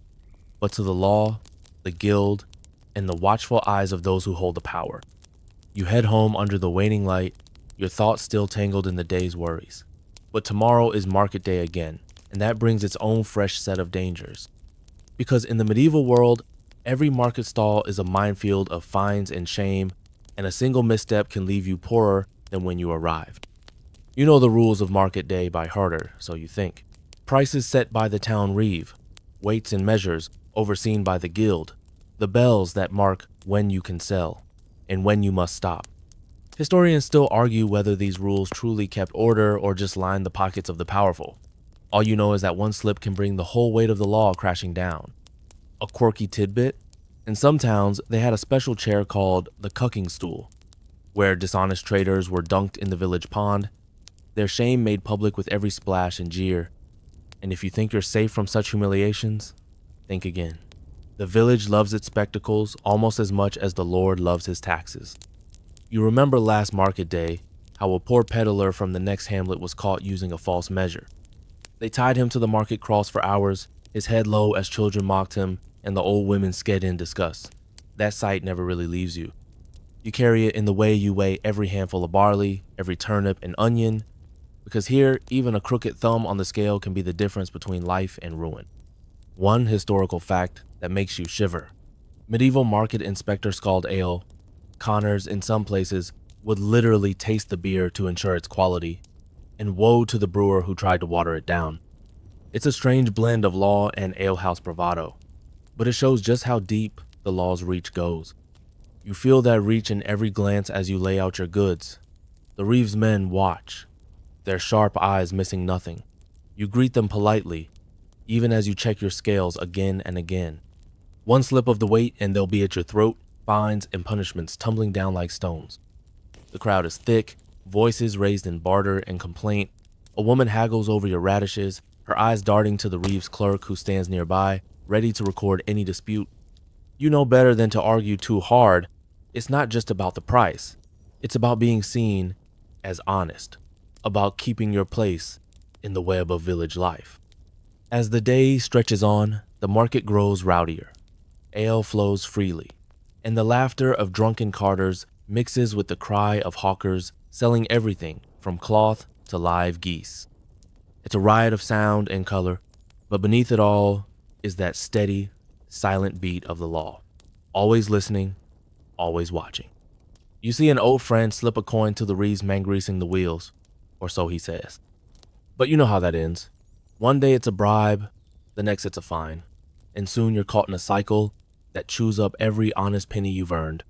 but to the law, the guild, and the watchful eyes of those who hold the power. You head home under the waning light, your thoughts still tangled in the day's worries. But tomorrow is market day again, and that brings its own fresh set of dangers. Because in the medieval world, every market stall is a minefield of fines and shame, and a single misstep can leave you poorer than when you arrived. You know the rules of market day by heart, so you think. Prices set by the town reeve, weights and measures overseen by the guild, the bells that mark when you can sell and when you must stop. Historians still argue whether these rules truly kept order or just lined the pockets of the powerful. All you know is that one slip can bring the whole weight of the law crashing down. A quirky tidbit: in some towns, they had a special chair called the cucking stool, where dishonest traders were dunked in the village pond, their shame made public with every splash and jeer. And if you think you're safe from such humiliations, think again. The village loves its spectacles almost as much as the Lord loves his taxes. You remember last market day, how a poor peddler from the next hamlet was caught using a false measure. They tied him to the market cross for hours, his head low as children mocked him, and the old women sked in disgust. That sight never really leaves you. You carry it in the way you weigh every handful of barley, every turnip and onion, because here, even a crooked thumb on the scale can be the difference between life and ruin. One historical fact that makes you shiver: medieval market inspectors called ale. Connors in some places would literally taste the beer to ensure its quality, and woe to the brewer who tried to water it down. It's a strange blend of law and alehouse bravado, but it shows just how deep the law's reach goes. You feel that reach in every glance as you lay out your goods. The reeve's men watch, their sharp eyes missing nothing. You greet them politely, even as you check your scales again and again. One slip of the weight and they'll be at your throat, fines and punishments tumbling down like stones. The crowd is thick, voices raised in barter and complaint. A woman haggles over your radishes, her eyes darting to the reeve's clerk who stands nearby, ready to record any dispute. You know better than to argue too hard. It's not just about the price. It's about being seen as honest, about keeping your place in the web of village life. As the day stretches on, the market grows rowdier. Ale flows freely, and the laughter of drunken carters mixes with the cry of hawkers selling everything from cloth to live geese. It's a riot of sound and color, but beneath it all is that steady, silent beat of the law. Always listening, always watching. You see an old friend slip a coin to the reeve's man greasing the wheels, or so he says. But you know how that ends. One day it's a bribe, the next it's a fine, and soon you're caught in a cycle that chews up every honest penny you've earned.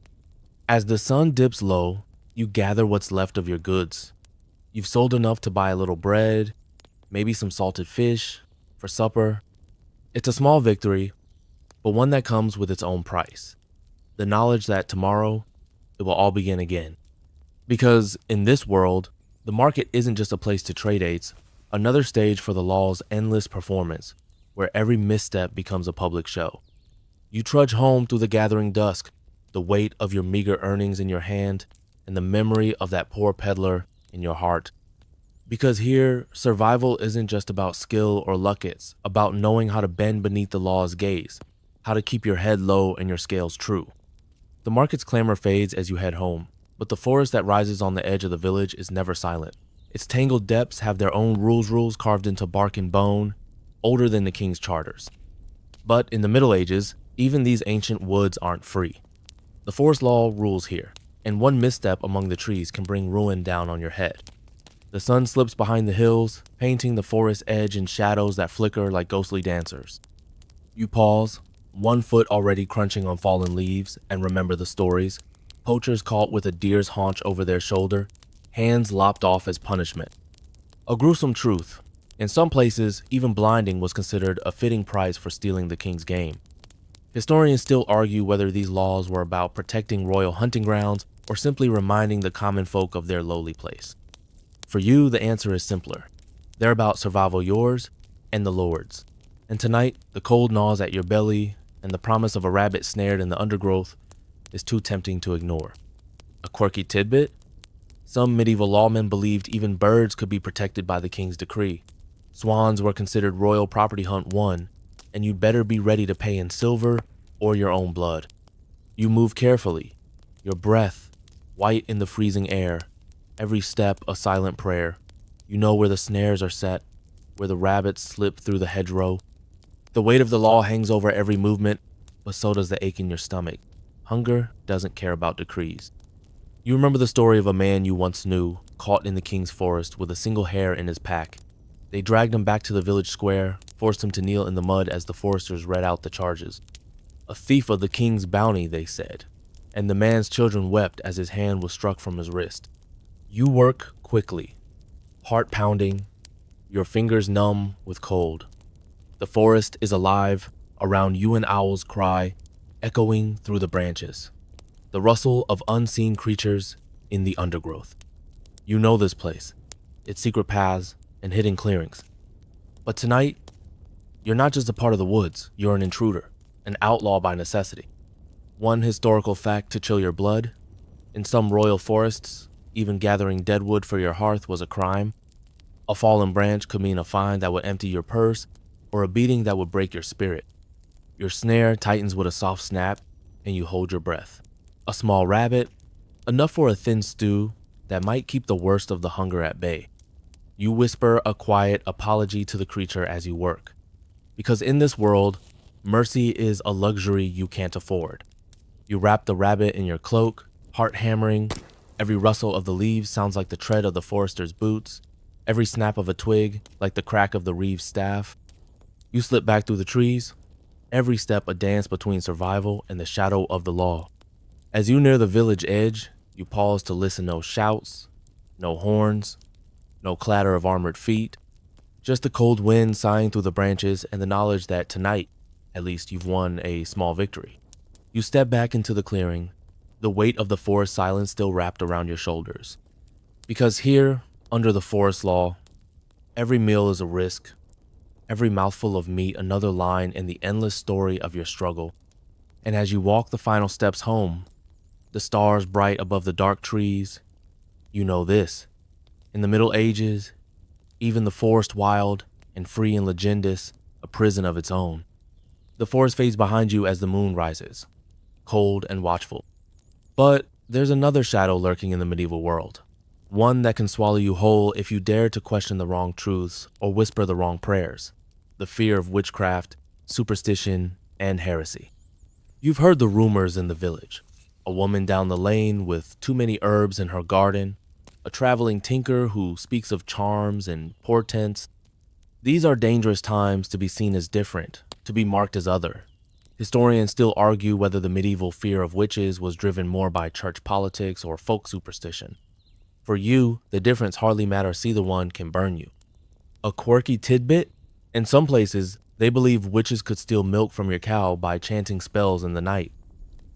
As the sun dips low, you gather what's left of your goods. You've sold enough to buy a little bread, maybe some salted fish for supper. It's a small victory, but one that comes with its own price. The knowledge that tomorrow, it will all begin again. Because in this world, the market isn't just a place to trade aids, another stage for the law's endless performance, where every misstep becomes a public show. You trudge home through the gathering dusk, the weight of your meager earnings in your hand, and the memory of that poor peddler in your heart. Because here, survival isn't just about skill or luck, it's about knowing how to bend beneath the law's gaze, how to keep your head low and your scales true. The market's clamor fades as you head home, but the forest that rises on the edge of the village is never silent. Its tangled depths have their own rules carved into bark and bone, older than the king's charters. But in the Middle Ages, even these ancient woods aren't free. The forest law rules here, and one misstep among the trees can bring ruin down on your head. The sun slips behind the hills, painting the forest edge in shadows that flicker like ghostly dancers. You pause, one foot already crunching on fallen leaves, and remember the stories. Poachers caught with a deer's haunch over their shoulder, hands lopped off as punishment. A gruesome truth. In some places, even blinding was considered a fitting price for stealing the king's game. Historians still argue whether these laws were about protecting royal hunting grounds or simply reminding the common folk of their lowly place. For you, the answer is simpler. They're about survival yours and the Lord's. And tonight, the cold gnaws at your belly, and the promise of a rabbit snared in the undergrowth is too tempting to ignore. A quirky tidbit? Some medieval lawmen believed even birds could be protected by the king's decree. Swans were considered royal property hunt one, and you'd better be ready to pay in silver or your own blood. You move carefully, your breath white in the freezing air, every step a silent prayer. You know where the snares are set, where the rabbits slip through the hedgerow. The weight of the law hangs over every movement, but so does the ache in your stomach. Hunger doesn't care about decrees. You remember the story of a man you once knew, caught in the king's forest with a single hair in his pack. They dragged him back to the village square, forced him to kneel in the mud as the foresters read out the charges. A thief of the king's bounty, they said, and the man's children wept as his hand was struck from his wrist. You work quickly, heart pounding, your fingers numb with cold. The forest is alive, around you an owl's cry, echoing through the branches. The rustle of unseen creatures in the undergrowth. You know this place, its secret paths and hidden clearings. But tonight, you're not just a part of the woods, you're an intruder, an outlaw by necessity. One historical fact to chill your blood: in some royal forests, even gathering deadwood for your hearth was a crime. A fallen branch could mean a fine that would empty your purse, or a beating that would break your spirit. Your snare tightens with a soft snap, and you hold your breath. A small rabbit, enough for a thin stew that might keep the worst of the hunger at bay. You whisper a quiet apology to the creature as you work. Because in this world, mercy is a luxury you can't afford. You wrap the rabbit in your cloak, heart hammering. Every rustle of the leaves sounds like the tread of the forester's boots. Every snap of a twig, like the crack of the reeve's staff. You slip back through the trees, every step a dance between survival and the shadow of the law. As you near the village edge, you pause to listen. No shouts, no horns, no clatter of armored feet, just the cold wind sighing through the branches and the knowledge that tonight, at least, you've won a small victory. You step back into the clearing, the weight of the forest silence still wrapped around your shoulders. Because here, under the forest law, every meal is a risk, every mouthful of meat another line in the endless story of your struggle. And as you walk the final steps home, the stars bright above the dark trees, you know this: in the Middle Ages, even the forest wild and free and legendous, a prison of its own. The forest fades behind you as the moon rises, cold and watchful. But there's another shadow lurking in the medieval world, one that can swallow you whole if you dare to question the wrong truths or whisper the wrong prayers: the fear of witchcraft, superstition, and heresy. You've heard the rumors in the village: a woman down the lane with too many herbs in her garden, a traveling tinker who speaks of charms and portents. These are dangerous times to be seen as different, to be marked as other. Historians still argue whether the medieval fear of witches was driven more by church politics or folk superstition. For you, the difference hardly matters. Either one can burn you. A quirky tidbit: in some places, they believe witches could steal milk from your cow by chanting spells in the night.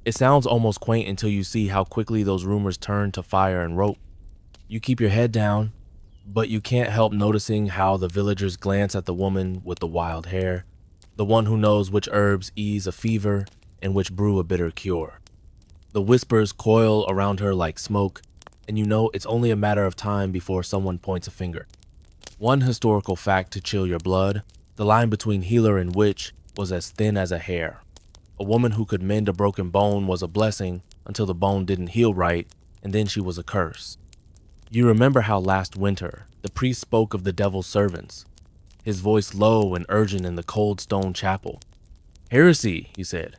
It sounds almost quaint until you see how quickly those rumors turn to fire and rope. You keep your head down, but you can't help noticing how the villagers glance at the woman with the wild hair, the one who knows which herbs ease a fever and which brew a bitter cure. The whispers coil around her like smoke, and you know it's only a matter of time before someone points a finger. One historical fact to chill your blood: the line between healer and witch was as thin as a hair. A woman who could mend a broken bone was a blessing until the bone didn't heal right, and then she was a curse. You remember how last winter, the priest spoke of the devil's servants, his voice low and urgent in the cold stone chapel. Heresy, he said,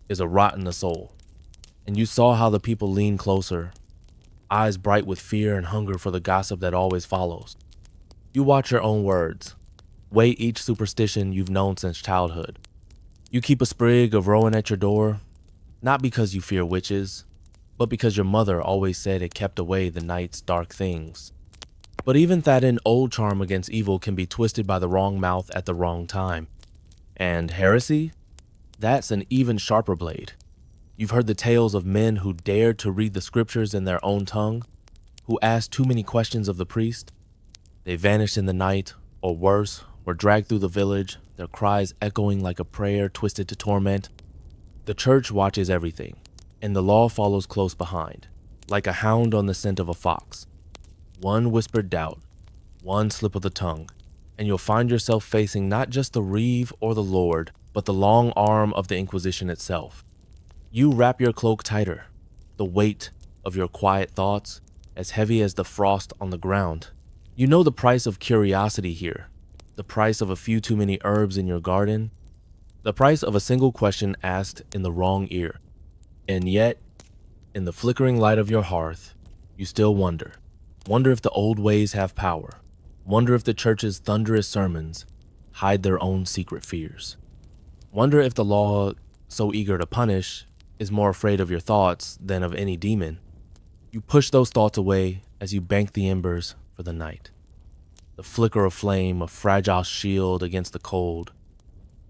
is a rot in the soul. And you saw how the people leaned closer, eyes bright with fear and hunger for the gossip that always follows. You watch your own words, weigh each superstition you've known since childhood. You keep a sprig of rowan at your door, not because you fear witches, but because your mother always said it kept away the night's dark things. But even that an old charm against evil can be twisted by the wrong mouth at the wrong time. And heresy? That's an even sharper blade. You've heard the tales of men who dared to read the scriptures in their own tongue, who asked too many questions of the priest. They vanished in the night, or worse, were dragged through the village, their cries echoing like a prayer twisted to torment. The church watches everything, and the law follows close behind, like a hound on the scent of a fox. One whispered doubt, one slip of the tongue, and you'll find yourself facing not just the reeve or the lord, but the long arm of the Inquisition itself. You wrap your cloak tighter, the weight of your quiet thoughts as heavy as the frost on the ground. You know the price of curiosity here, the price of a few too many herbs in your garden, the price of a single question asked in the wrong ear. And yet, in the flickering light of your hearth, you still wonder. Wonder if the old ways have power. Wonder if the church's thunderous sermons hide their own secret fears. Wonder if the law, so eager to punish, is more afraid of your thoughts than of any demon. You push those thoughts away as you bank the embers for the night. The flicker of flame, a fragile shield against the cold.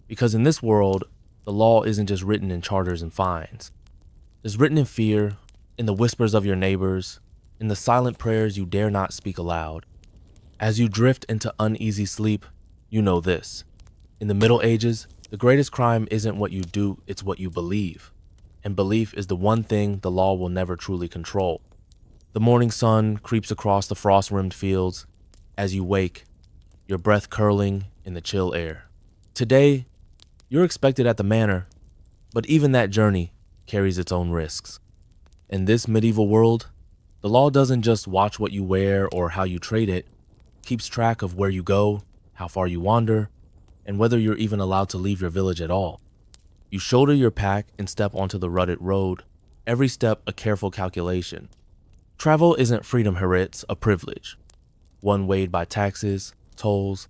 Because in this world, the law isn't just written in charters and fines. It's written in fear, in the whispers of your neighbors, in the silent prayers you dare not speak aloud. As you drift into uneasy sleep, you know this. In the Middle Ages, the greatest crime isn't what you do, it's what you believe. And belief is the one thing the law will never truly control. The morning sun creeps across the frost-rimmed fields as you wake, your breath curling in the chill air. Today, you're expected at the manor, but even that journey carries its own risks. In this medieval world, the law doesn't just watch what you wear or how you trade it, it keeps track of where you go, how far you wander, and whether you're even allowed to leave your village at all. You shoulder your pack and step onto the rutted road, every step a careful calculation. Travel isn't freedom here, it's a privilege, one weighed by taxes, tolls,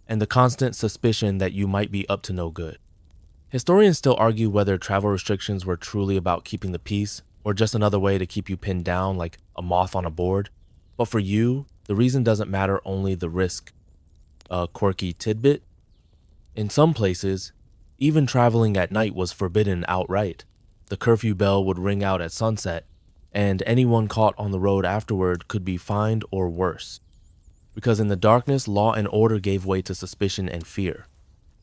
and the constant suspicion that you might be up to no good. Historians still argue whether travel restrictions were truly about keeping the peace or just another way to keep you pinned down like a moth on a board. But for you, the reason doesn't matter, only the risk. A quirky tidbit? In some places, even traveling at night was forbidden outright. The curfew bell would ring out at sunset, and anyone caught on the road afterward could be fined or worse. Because in the darkness, law and order gave way to suspicion and fear.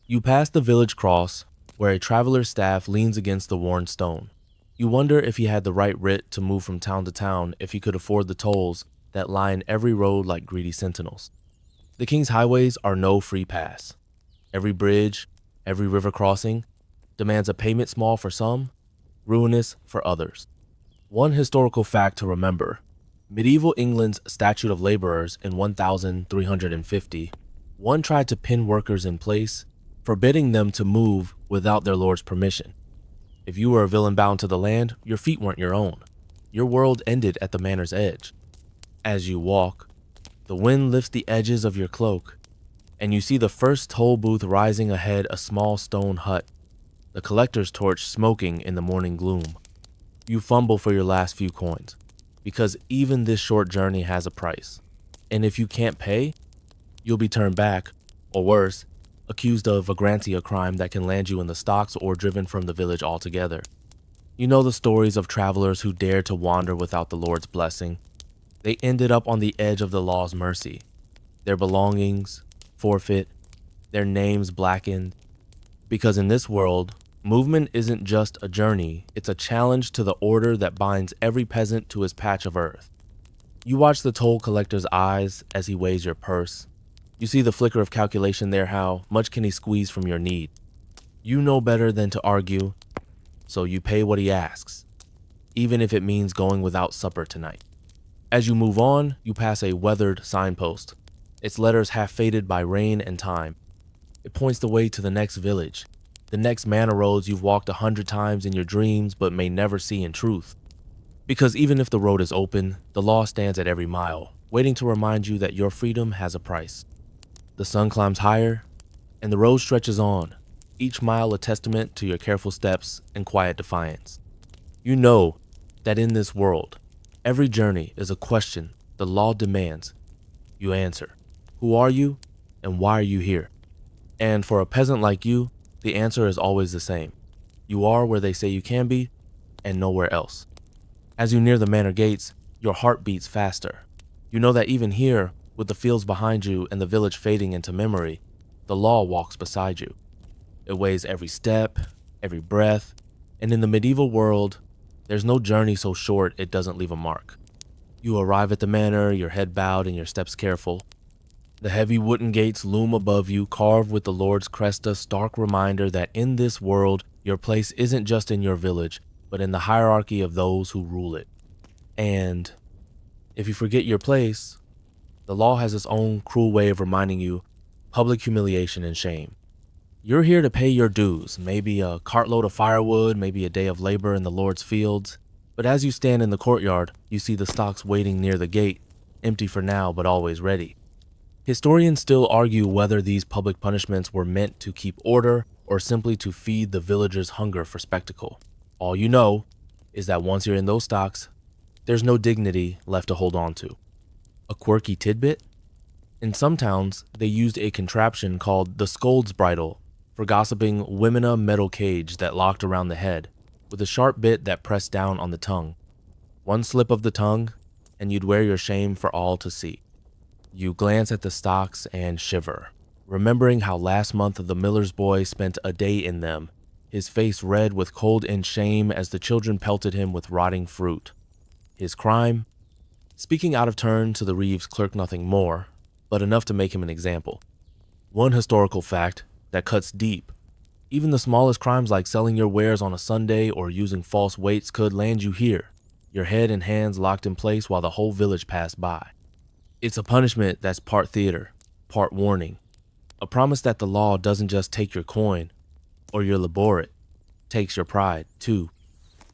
You pass the village cross, where a traveler's staff leans against the worn stone. You wonder if he had the right writ to move from town to town, if he could afford the tolls that line every road like greedy sentinels. The king's highways are no free pass. Every bridge, every river crossing, demands a payment small for some, ruinous for others. One historical fact to remember: medieval England's Statute of Laborers in 1350, one tried to pin workers in place, forbidding them to move without their lord's permission. If you were a villain bound to the land, your feet weren't your own. Your world ended at the manor's edge. As you walk, the wind lifts the edges of your cloak, and you see the first toll booth rising ahead, a small stone hut, the collector's torch smoking in the morning gloom. You fumble for your last few coins, because even this short journey has a price. And if you can't pay, you'll be turned back, or worse, accused of vagrancy, a crime that can land you in the stocks or driven from the village altogether. You know the stories of travelers who dared to wander without the Lord's blessing. They ended up on the edge of the law's mercy. Their belongings forfeit, their names blackened. Because in this world, movement isn't just a journey, it's a challenge to the order that binds every peasant to his patch of earth. You watch the toll collector's eyes as he weighs your purse. You see the flicker of calculation there, how much can he squeeze from your need. You know better than to argue, so you pay what he asks, even if it means going without supper tonight. As you move on, you pass a weathered signpost, its letters half faded by rain and time. It points the way to the next village, the next manor roads you've walked 100 times in your dreams but may never see in truth. Because even if the road is open, the law stands at every mile, waiting to remind you that your freedom has a price. The sun climbs higher, and the road stretches on, each mile a testament to your careful steps and quiet defiance. You know that in this world, every journey is a question the law demands you answer. Who are you, and why are you here? And for a peasant like you, the answer is always the same. You are where they say you can be, and nowhere else. As you near the manor gates, your heart beats faster. You know that even here, with the fields behind you and the village fading into memory, the law walks beside you. It weighs every step, every breath, and in the medieval world, there's no journey so short it doesn't leave a mark. You arrive at the manor, your head bowed and your steps careful. The heavy wooden gates loom above you, carved with the Lord's crest, a stark reminder that in this world, your place isn't just in your village, but in the hierarchy of those who rule it. And If you forget your place, the law has its own cruel way of reminding you public humiliation and shame. You're here to pay your dues, maybe a cartload of firewood, maybe a day of labor in the Lord's fields. But as you stand in the courtyard, you see the stocks waiting near the gate, empty for now but always ready. Historians still argue whether these public punishments were meant to keep order or simply to feed the villagers' hunger for spectacle. All you know is that once you're in those stocks, there's no dignity left to hold on to. A quirky tidbit? In some towns, they used a contraption called the scold's bridle for gossiping womena metal cage that locked around the head, with a sharp bit that pressed down on the tongue. One slip of the tongue, and you'd wear your shame for all to see. You glance at the stocks and shiver, remembering how last month the miller's boy spent a day in them, his face red with cold and shame as the children pelted him with rotting fruit. His crime? Speaking out of turn to the Reeves clerk nothing more, but enough to make him an example. One historical fact that cuts deep. Even the smallest crimes like selling your wares on a Sunday or using false weights could land you here, your head and hands locked in place while the whole village passed by. It's a punishment that's part theater, part warning. A promise that the law doesn't just take your coin or your laboret, takes your pride too.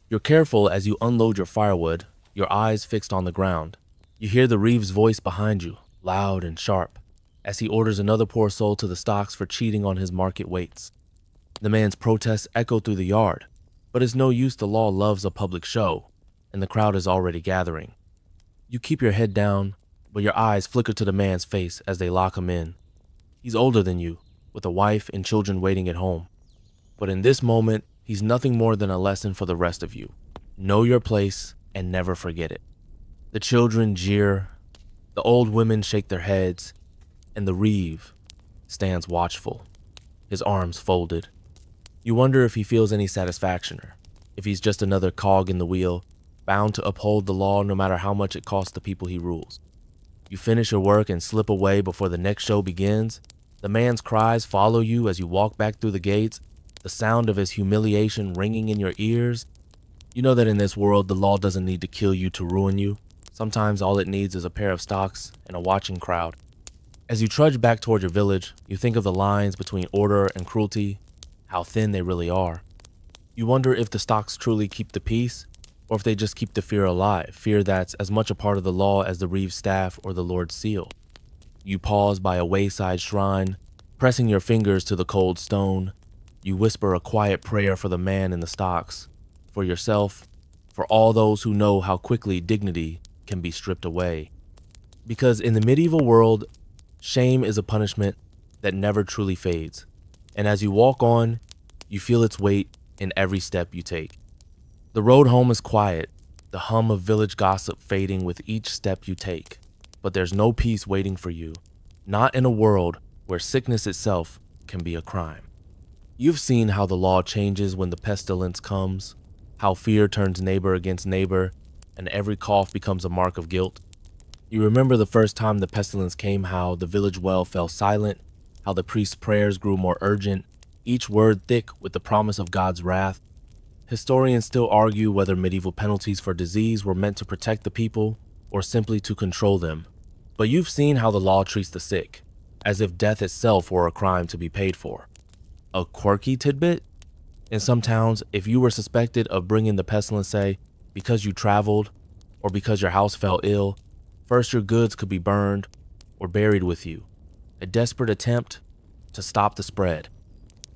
You're careful as you unload your firewood, your eyes fixed on the ground. You hear the Reeves' voice behind you, loud and sharp, as he orders another poor soul to the stocks for cheating on his market weights. The man's protests echo through the yard, but it's no use, the law loves a public show, and the crowd is already gathering. You keep your head down, but your eyes flicker to the man's face as they lock him in. He's older than you, with a wife and children waiting at home. But in this moment, he's nothing more than a lesson for the rest of you. Know your place and never forget it. The children jeer, the old women shake their heads, and the Reeve stands watchful, his arms folded. You wonder if he feels any satisfaction, or if he's just another cog in the wheel, bound to uphold the law no matter how much it costs the people he rules. You finish your work and slip away before the next show begins. The man's cries follow you as you walk back through the gates, the sound of his humiliation ringing in your ears. You know that in this world, the law doesn't need to kill you to ruin you. Sometimes all it needs is a pair of stocks and a watching crowd. As you trudge back toward your village, you think of the lines between order and cruelty, how thin they really are. You wonder if the stocks truly keep the peace, or if they just keep the fear alive, fear that's as much a part of the law as the Reeve's staff or the Lord's seal. You pause by a wayside shrine, pressing your fingers to the cold stone. You whisper a quiet prayer for the man in the stocks, for yourself, for all those who know how quickly dignity can be stripped away. Because in the medieval world, shame is a punishment that never truly fades. And as you walk on, you feel its weight in every step you take. The road home is quiet, the hum of village gossip fading with each step you take. But there's no peace waiting for you, not in a world where sickness itself can be a crime. You've seen how the law changes when the pestilence comes, how fear turns neighbor against neighbor, and every cough becomes a mark of guilt. You remember the first time the pestilence came, how the village well fell silent, how the priest's prayers grew more urgent, each word thick with the promise of God's wrath. Historians still argue whether medieval penalties for disease were meant to protect the people or simply to control them. But you've seen how the law treats the sick, as if death itself were a crime to be paid for. A quirky tidbit? In some towns, if you were suspected of bringing the pestilence, say, because you traveled or because your house fell ill, first your goods could be burned or buried with you. A desperate attempt to stop the spread.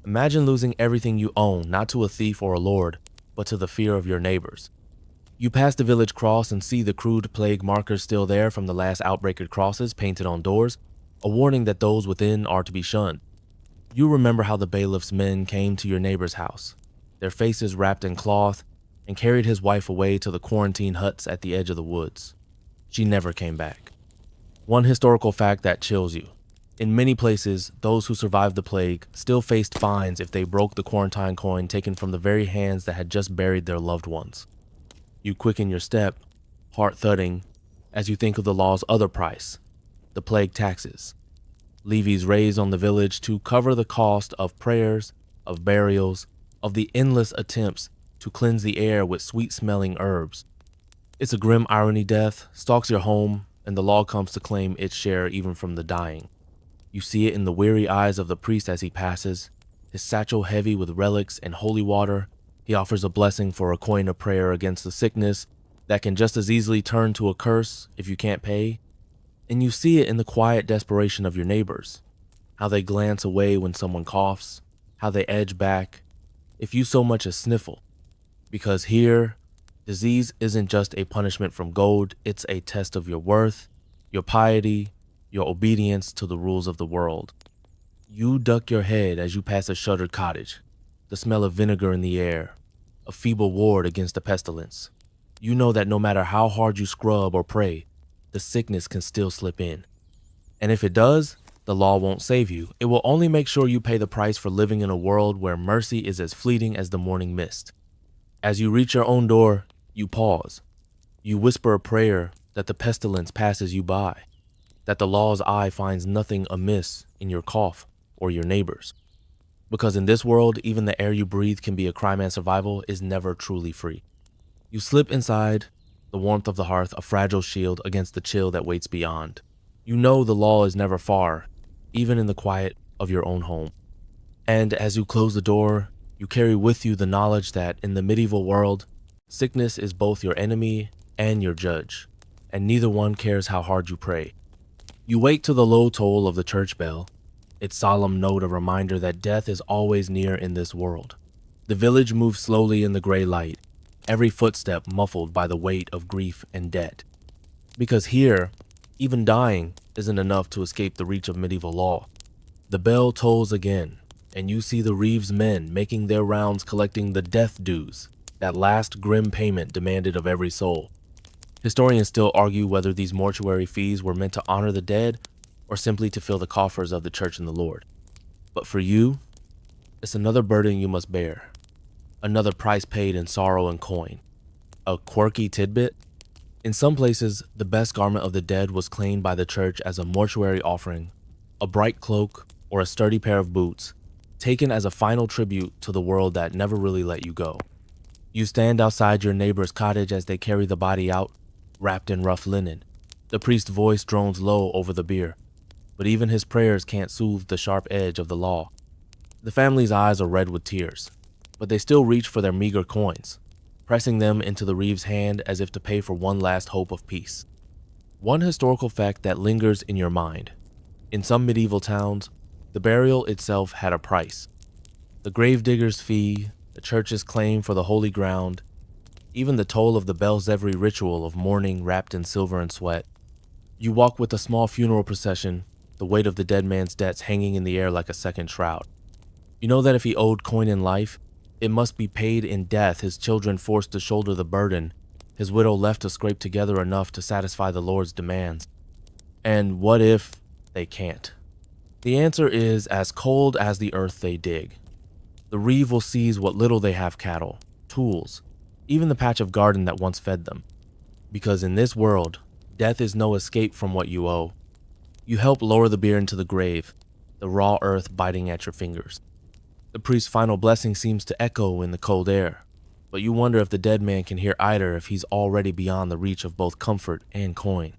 Imagine losing everything you own, not to a thief or a lord, but to the fear of your neighbors. You pass the village cross and see the crude plague markers still there from the last outbreaker crosses painted on doors, a warning that those within are to be shunned. You remember how the bailiff's men came to your neighbor's house, their faces wrapped in cloth, and carried his wife away to the quarantine huts at the edge of the woods. She never came back. One historical fact that chills you. In many places, those who survived the plague still faced fines if they broke the quarantine coin taken from the very hands that had just buried their loved ones. You quicken your step, heart thudding, as you think of the law's other price, the plague taxes. Levies raised on the village to cover the cost of prayers, of burials, of the endless attempts to cleanse the air with sweet-smelling herbs. It's a grim irony. Death stalks your home, and the law comes to claim its share even from the dying. You see it in the weary eyes of the priest as he passes, his satchel heavy with relics and holy water. He offers a blessing for a coin of prayer against the sickness that can just as easily turn to a curse if you can't pay. And you see it in the quiet desperation of your neighbors, how they glance away when someone coughs, how they edge back if you so much as sniffle. Because here, disease isn't just a punishment from gold, it's a test of your worth, your piety, your obedience to the rules of the world. You duck your head as you pass a shuttered cottage, the smell of vinegar in the air, a feeble ward against the pestilence. You know that no matter how hard you scrub or pray, the sickness can still slip in. And if it does, the law won't save you. It will only make sure you pay the price for living in a world where mercy is as fleeting as the morning mist. As you reach your own door, you pause. You whisper a prayer that the pestilence passes you by, that the law's eye finds nothing amiss in your cough or your neighbors. Because in this world, even the air you breathe can be a crime, and survival is never truly free. You slip inside, the warmth of the hearth a fragile shield against the chill that waits beyond. You know the law is never far, even in the quiet of your own home. And as you close the door, you carry with you the knowledge that in the medieval world, sickness is both your enemy and your judge, and neither one cares how hard you pray. You wake to the low toll of the church bell, its solemn note a reminder that death is always near in this world. The village moves slowly in the gray light, every footstep muffled by the weight of grief and debt. Because here, even dying isn't enough to escape the reach of medieval law. The bell tolls again, and you see the Reeves men making their rounds collecting the death dues, that last grim payment demanded of every soul. Historians still argue whether these mortuary fees were meant to honor the dead or simply to fill the coffers of the church and the Lord. But for you, it's another burden you must bear, another price paid in sorrow and coin. A quirky tidbit: in some places, the best garment of the dead was claimed by the church as a mortuary offering, a bright cloak or a sturdy pair of boots, taken as a final tribute to the world that never really let you go. You stand outside your neighbor's cottage as they carry the body out, wrapped in rough linen. The priest's voice drones low over the bier, but even his prayers can't soothe the sharp edge of the law. The family's eyes are red with tears, but they still reach for their meager coins, pressing them into the Reeves' hand as if to pay for one last hope of peace. One historical fact that lingers in your mind: in some medieval towns, the burial itself had a price. The gravedigger's fee, the church's claim for the holy ground, even the toll of the Belzevri ritual of mourning wrapped in silver and sweat. You walk with a small funeral procession, the weight of the dead man's debts hanging in the air like a second shroud. You know that if he owed coin in life, it must be paid in death, his children forced to shoulder the burden, his widow left to scrape together enough to satisfy the Lord's demands. And what if they can't? The answer is as cold as the earth they dig. The Reeve will seize what little they have: cattle, tools, even the patch of garden that once fed them. Because in this world, death is no escape from what you owe. You help lower the bier into the grave, the raw earth biting at your fingers. The priest's final blessing seems to echo in the cold air, but you wonder if the dead man can hear either, if he's already beyond the reach of both comfort and coin.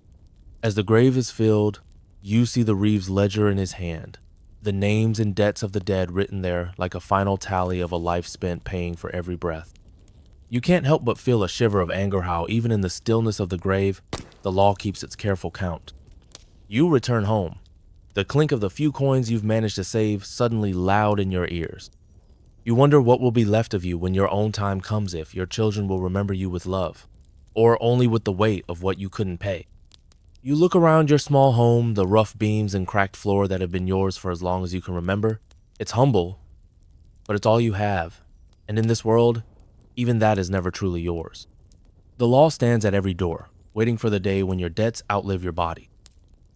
As the grave is filled, you see the Reeves' ledger in his hand, the names and debts of the dead written there like a final tally of a life spent paying for every breath. You can't help but feel a shiver of anger how, even in the stillness of the grave, the law keeps its careful count. You return home, the clink of the few coins you've managed to save suddenly loud in your ears. You wonder what will be left of you when your own time comes, if your children will remember you with love, or only with the weight of what you couldn't pay. You look around your small home, the rough beams and cracked floor that have been yours for as long as you can remember. It's humble, but it's all you have, and in this world, even that is never truly yours. The law stands at every door, waiting for the day when your debts outlive your body.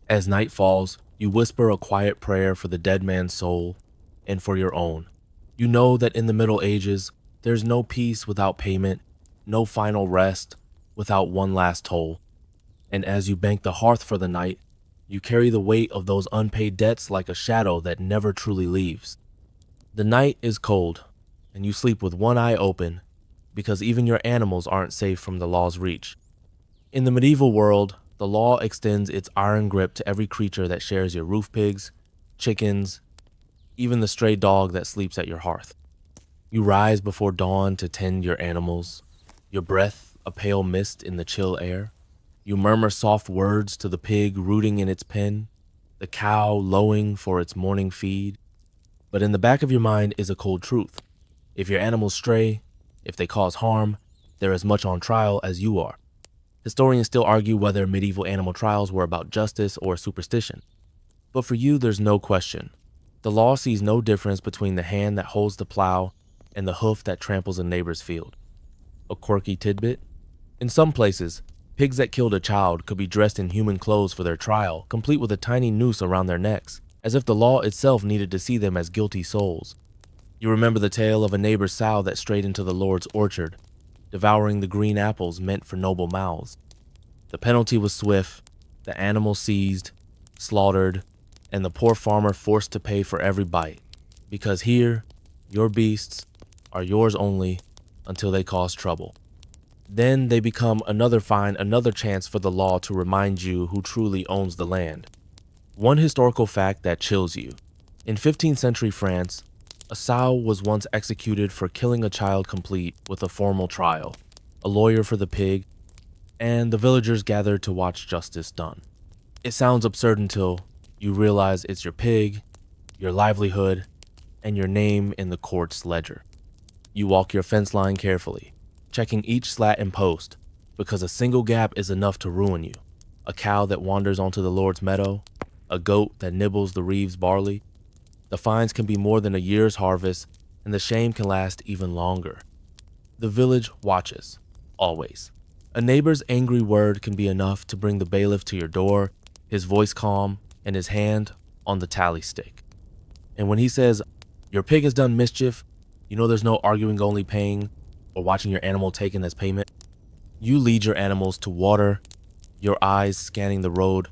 As night falls, you whisper a quiet prayer for the dead man's soul and for your own. You know that in the Middle Ages, there's no peace without payment, no final rest without one last toll. And as you bank the hearth for the night, you carry the weight of those unpaid debts like a shadow that never truly leaves. The night is cold, and you sleep with one eye open, because even your animals aren't safe from the law's reach. In the medieval world, the law extends its iron grip to every creature that shares your roof pigs, chickens, even the stray dog that sleeps at your hearth. You rise before dawn to tend your animals, your breath a pale mist in the chill air. You murmur soft words to the pig rooting in its pen, the cow lowing for its morning feed. But in the back of your mind is a cold truth. If your animals stray, if they cause harm, they're as much on trial as you are. Historians still argue whether medieval animal trials were about justice or superstition. But for you, there's no question. The law sees no difference between the hand that holds the plow and the hoof that tramples a neighbor's field. A quirky tidbit? In some places, pigs that killed a child could be dressed in human clothes for their trial, complete with a tiny noose around their necks, as if the law itself needed to see them as guilty souls. You remember the tale of a neighbor's sow that strayed into the Lord's orchard, devouring the green apples meant for noble mouths. The penalty was swift, the animal seized, slaughtered, and the poor farmer forced to pay for every bite, because here, your beasts are yours only until they cause trouble. Then they become another fine, another chance for the law to remind you who truly owns the land. One historical fact that chills you. In 15th century France, a sow was once executed for killing a child complete with a formal trial, a lawyer for the pig, and the villagers gathered to watch justice done. It sounds absurd until you realize it's your pig, your livelihood, and your name in the court's ledger. You walk your fence line carefully, checking each slat and post, because a single gap is enough to ruin you. A cow that wanders onto the Lord's meadow, a goat that nibbles the reeve's barley. The fines can be more than a year's harvest, and the shame can last even longer. The village watches, always. A neighbor's angry word can be enough to bring the bailiff to your door, his voice calm and his hand on the tally stick. And when he says, "Your pig has done mischief," you know there's no arguing, only paying, or watching your animal taken as payment. You lead your animals to water, your eyes scanning the road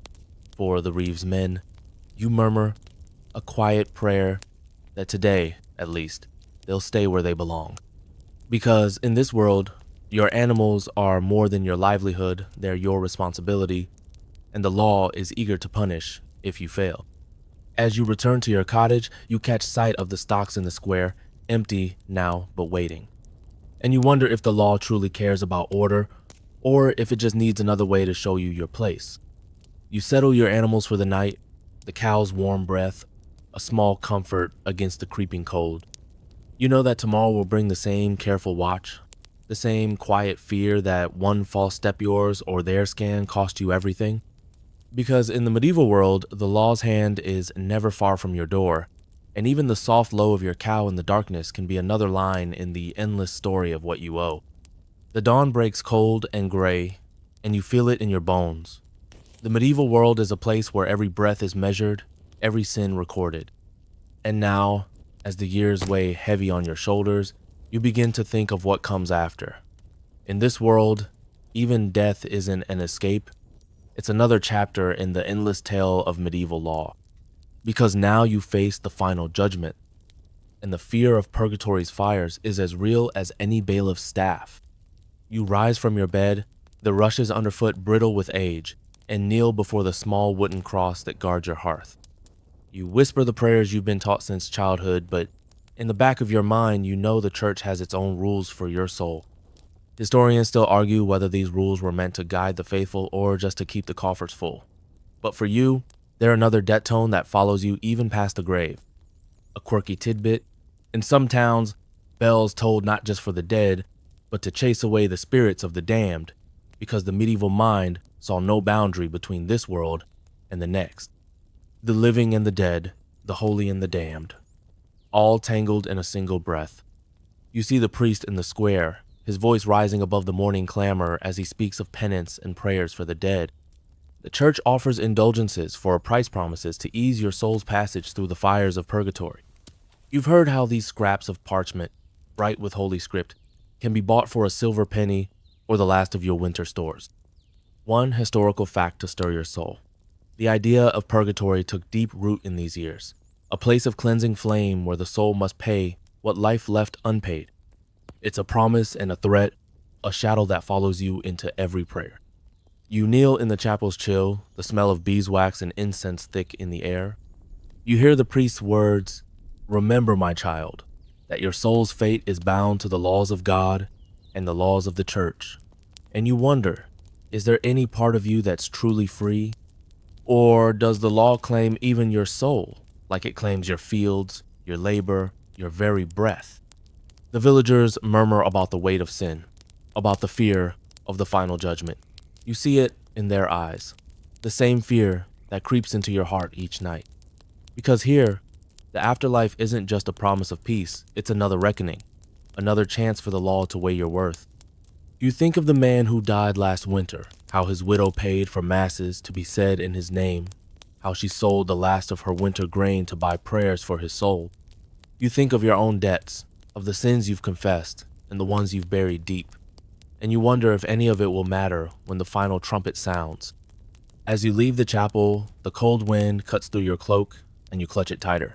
for the reeve's men. You murmur a quiet prayer that today, at least, they'll stay where they belong. Because in this world, your animals are more than your livelihood, they're your responsibility, and the law is eager to punish if you fail. As you return to your cottage, you catch sight of the stocks in the square, empty now but waiting. And you wonder if the law truly cares about order, or if it just needs another way to show you your place. You settle your animals for the night, the cow's warm breath, a small comfort against the creeping cold. You know that tomorrow will bring the same careful watch, the same quiet fear that one false step yours or their scan cost you everything. Because in the medieval world, the law's hand is never far from your door, and even the soft low of your cow in the darkness can be another line in the endless story of what you owe. The dawn breaks cold and gray, and you feel it in your bones. The medieval world is a place where every breath is measured, every sin recorded. And now, as the years weigh heavy on your shoulders, you begin to think of what comes after. In this world, even death isn't an escape. It's another chapter in the endless tale of medieval law. Because now you face the final judgment, and the fear of purgatory's fires is as real as any bailiff's staff. You rise from your bed, the rushes underfoot brittle with age, and kneel before the small wooden cross that guards your hearth. You whisper the prayers you've been taught since childhood, but in the back of your mind, you know the church has its own rules for your soul. Historians still argue whether these rules were meant to guide the faithful or just to keep the coffers full. But for you, they're another debt tone that follows you even past the grave. A quirky tidbit: in some towns, bells tolled not just for the dead, but to chase away the spirits of the damned, because the medieval mind saw no boundary between this world and the next. The living and the dead, the holy and the damned, all tangled in a single breath. You see the priest in the square, his voice rising above the morning clamor as he speaks of penance and prayers for the dead. The church offers indulgences for price promises to ease your soul's passage through the fires of purgatory. You've heard how these scraps of parchment, bright with holy script, can be bought for a silver penny or the last of your winter stores. One historical fact to stir your soul. The idea of purgatory took deep root in these years, a place of cleansing flame where the soul must pay what life left unpaid. It's a promise and a threat, a shadow that follows you into every prayer. You kneel in the chapel's chill, the smell of beeswax and incense thick in the air. You hear the priest's words, "Remember, my child, that your soul's fate is bound to the laws of God and the laws of the church." And you wonder, is there any part of you that's truly free? Or does the law claim even your soul, like it claims your fields, your labor, your very breath? The villagers murmur about the weight of sin, about the fear of the final judgment. You see it in their eyes, the same fear that creeps into your heart each night. Because here, the afterlife isn't just a promise of peace, it's another reckoning, another chance for the law to weigh your worth. You think of the man who died last winter, how his widow paid for masses to be said in his name, how she sold the last of her winter grain to buy prayers for his soul. You think of your own debts, of the sins you've confessed, and the ones you've buried deep, and you wonder if any of it will matter when the final trumpet sounds. As you leave the chapel, the cold wind cuts through your cloak, and you clutch it tighter.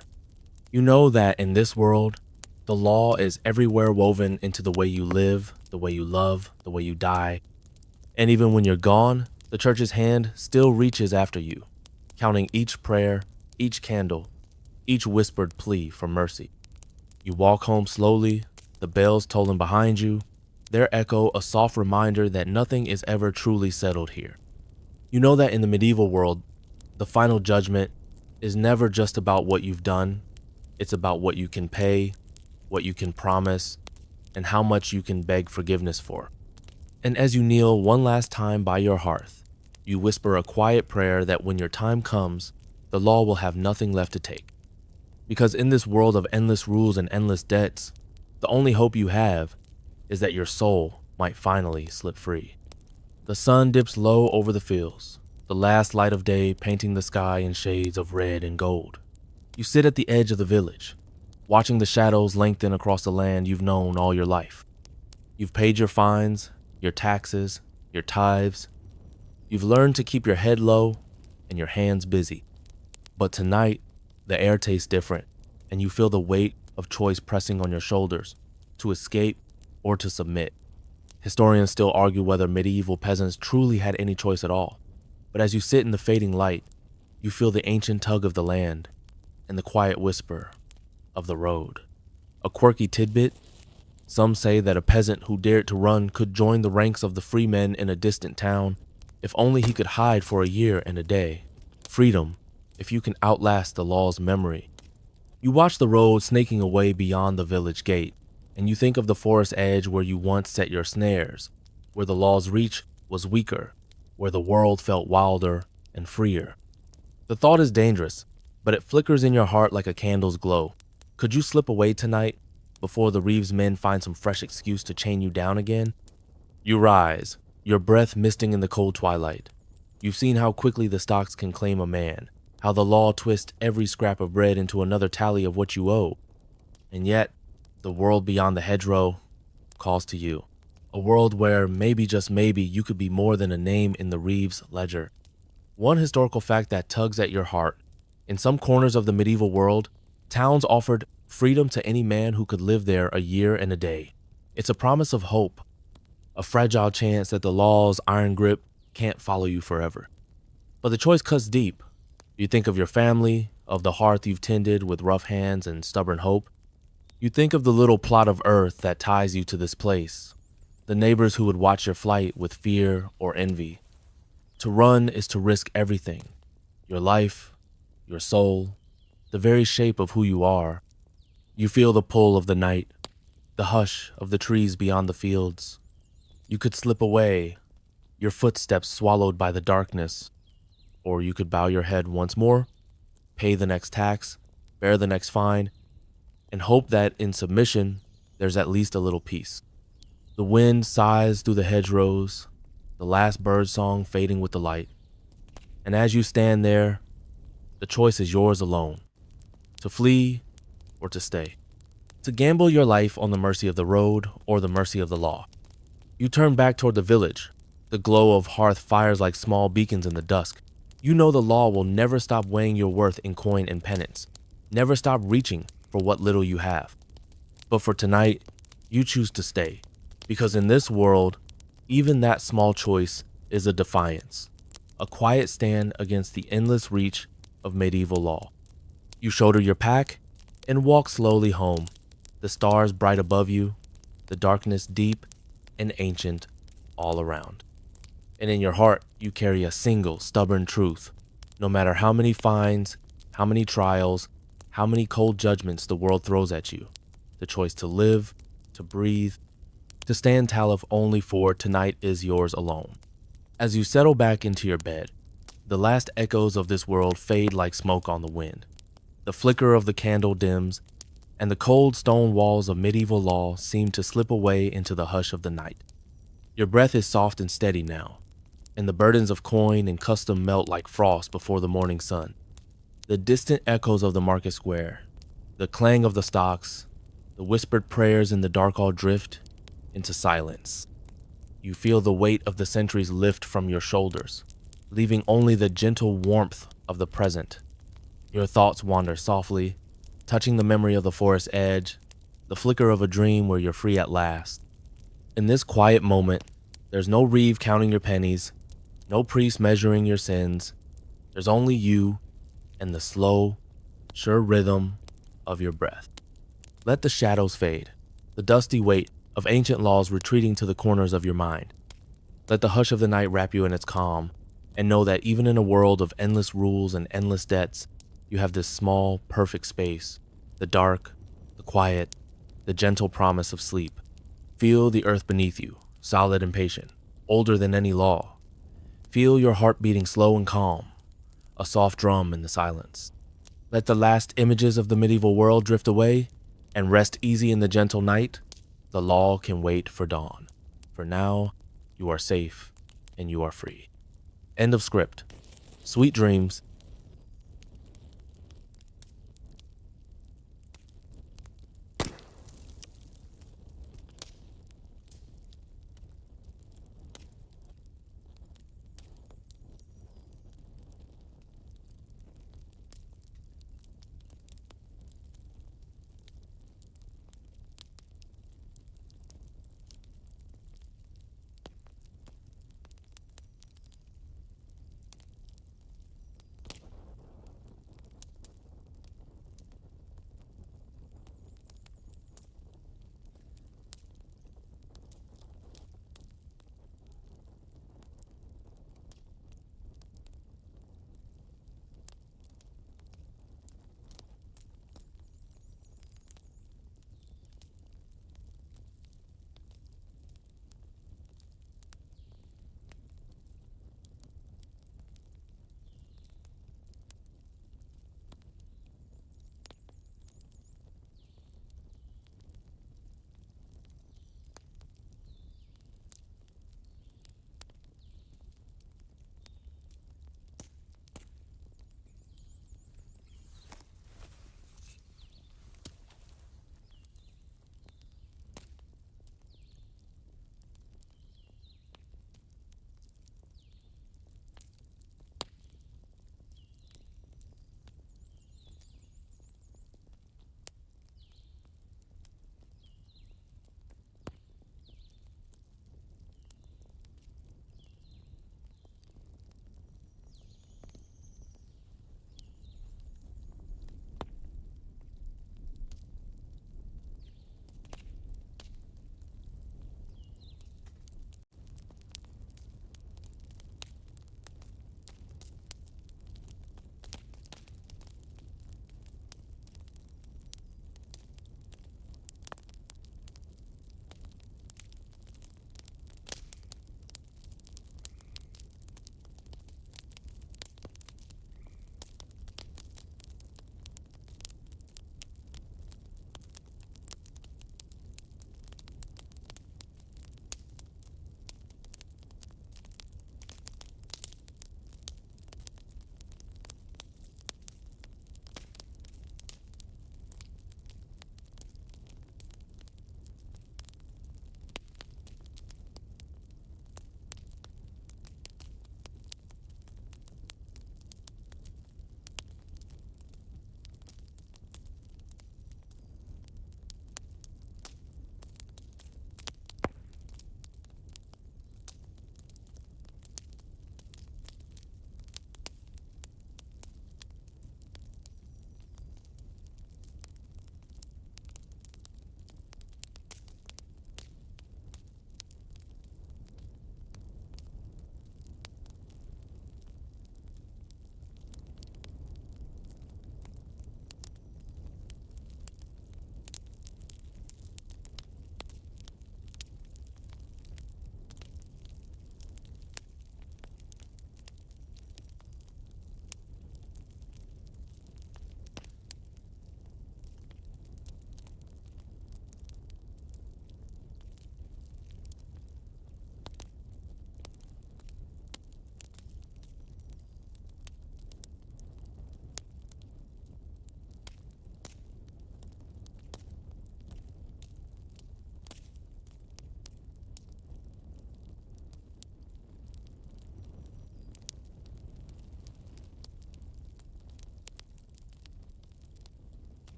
You know that in this world, the law is everywhere woven into the way you live, the way you love, the way you die. And even when you're gone, the church's hand still reaches after you, counting each prayer, each candle, each whispered plea for mercy. You walk home slowly, the bells tolling behind you, their echo a soft reminder that nothing is ever truly settled here. You know that in the medieval world, the final judgment is never just about what you've done, it's about what you can pay, what you can promise, and how much you can beg forgiveness for. And as you kneel one last time by your hearth, you whisper a quiet prayer that when your time comes, the law will have nothing left to take. Because in this world of endless rules and endless debts, the only hope you have is that your soul might finally slip free. The sun dips low over the fields, the last light of day painting the sky in shades of red and gold. You sit at the edge of the village, watching the shadows lengthen across the land you've known all your life. You've paid your fines, your taxes, your tithes. You've learned to keep your head low and your hands busy. But tonight, the air tastes different, and you feel the weight of choice pressing on your shoulders, to escape or to submit. Historians still argue whether medieval peasants truly had any choice at all. But as you sit in the fading light, you feel the ancient tug of the land and the quiet whisper of the road. A quirky tidbit: some say that a peasant who dared to run could join the ranks of the free men in a distant town, if only he could hide for a year and a day. Freedom, if you can outlast the law's memory. You watch the road snaking away beyond the village gate, and you think of the forest edge where you once set your snares, where the law's reach was weaker, where the world felt wilder and freer. The thought is dangerous, but it flickers in your heart like a candle's glow. Could you slip away tonight, before the Reeves men find some fresh excuse to chain you down again? You rise, your breath misting in the cold twilight. You've seen how quickly the stocks can claim a man, how the law twists every scrap of bread into another tally of what you owe. And yet, the world beyond the hedgerow calls to you. A world where maybe, just maybe, you could be more than a name in the Reeves ledger. One historical fact that tugs at your heart: in some corners of the medieval world, towns offered freedom to any man who could live there a year and a day. It's a promise of hope, a fragile chance that the law's iron grip can't follow you forever. But the choice cuts deep. You think of your family, of the hearth you've tended with rough hands and stubborn hope. You think of the little plot of earth that ties you to this place, the neighbors who would watch your flight with fear or envy. To run is to risk everything: your life, your soul, the very shape of who you are. You feel the pull of the night, the hush of the trees beyond the fields. You could slip away, your footsteps swallowed by the darkness, or you could bow your head once more, pay the next tax, bear the next fine, and hope that in submission there's at least a little peace. The wind sighs through the hedgerows, the last bird song fading with the light. And as you stand there, the choice is yours alone: to flee or to stay. To gamble your life on the mercy of the road or the mercy of the law. You turn back toward the village, the glow of hearth fires like small beacons in the dusk. You know the law will never stop weighing your worth in coin and penance, never stop reaching for what little you have. But for tonight, you choose to stay, because in this world, even that small choice is a defiance, a quiet stand against the endless reach of medieval law. You shoulder your pack and walk slowly home, the stars bright above you, the darkness deep and ancient all around. And in your heart, you carry a single stubborn truth. No matter how many fines, how many trials, how many cold judgments the world throws at you, the choice to live, to breathe, to stand taliff only for tonight is yours alone. As you settle back into your bed, the last echoes of this world fade like smoke on the wind. The flicker of the candle dims, and the cold stone walls of medieval law seem to slip away into the hush of the night. Your breath is soft and steady now, and the burdens of coin and custom melt like frost before the morning sun. The distant echoes of the market square, the clang of the stocks, the whispered prayers in the dark all drift into silence. You feel the weight of the centuries lift from your shoulders, leaving only the gentle warmth of the present. Your thoughts wander softly, touching the memory of the forest edge, the flicker of a dream where you're free at last. In this quiet moment, there's no reeve counting your pennies, no priest measuring your sins. There's only you and the slow, sure rhythm of your breath. Let the shadows fade, the dusty weight of ancient laws retreating to the corners of your mind. Let the hush of the night wrap you in its calm, and know that even in a world of endless rules and endless debts, you have this small, perfect space, the dark, the quiet, the gentle promise of sleep. Feel the earth beneath you, solid and patient, older than any law. Feel your heart beating slow and calm, a soft drum in the silence. Let the last images of the medieval world drift away and rest easy in the gentle night. The law can wait for dawn. For now, you are safe and you are free. End of script. Sweet dreams.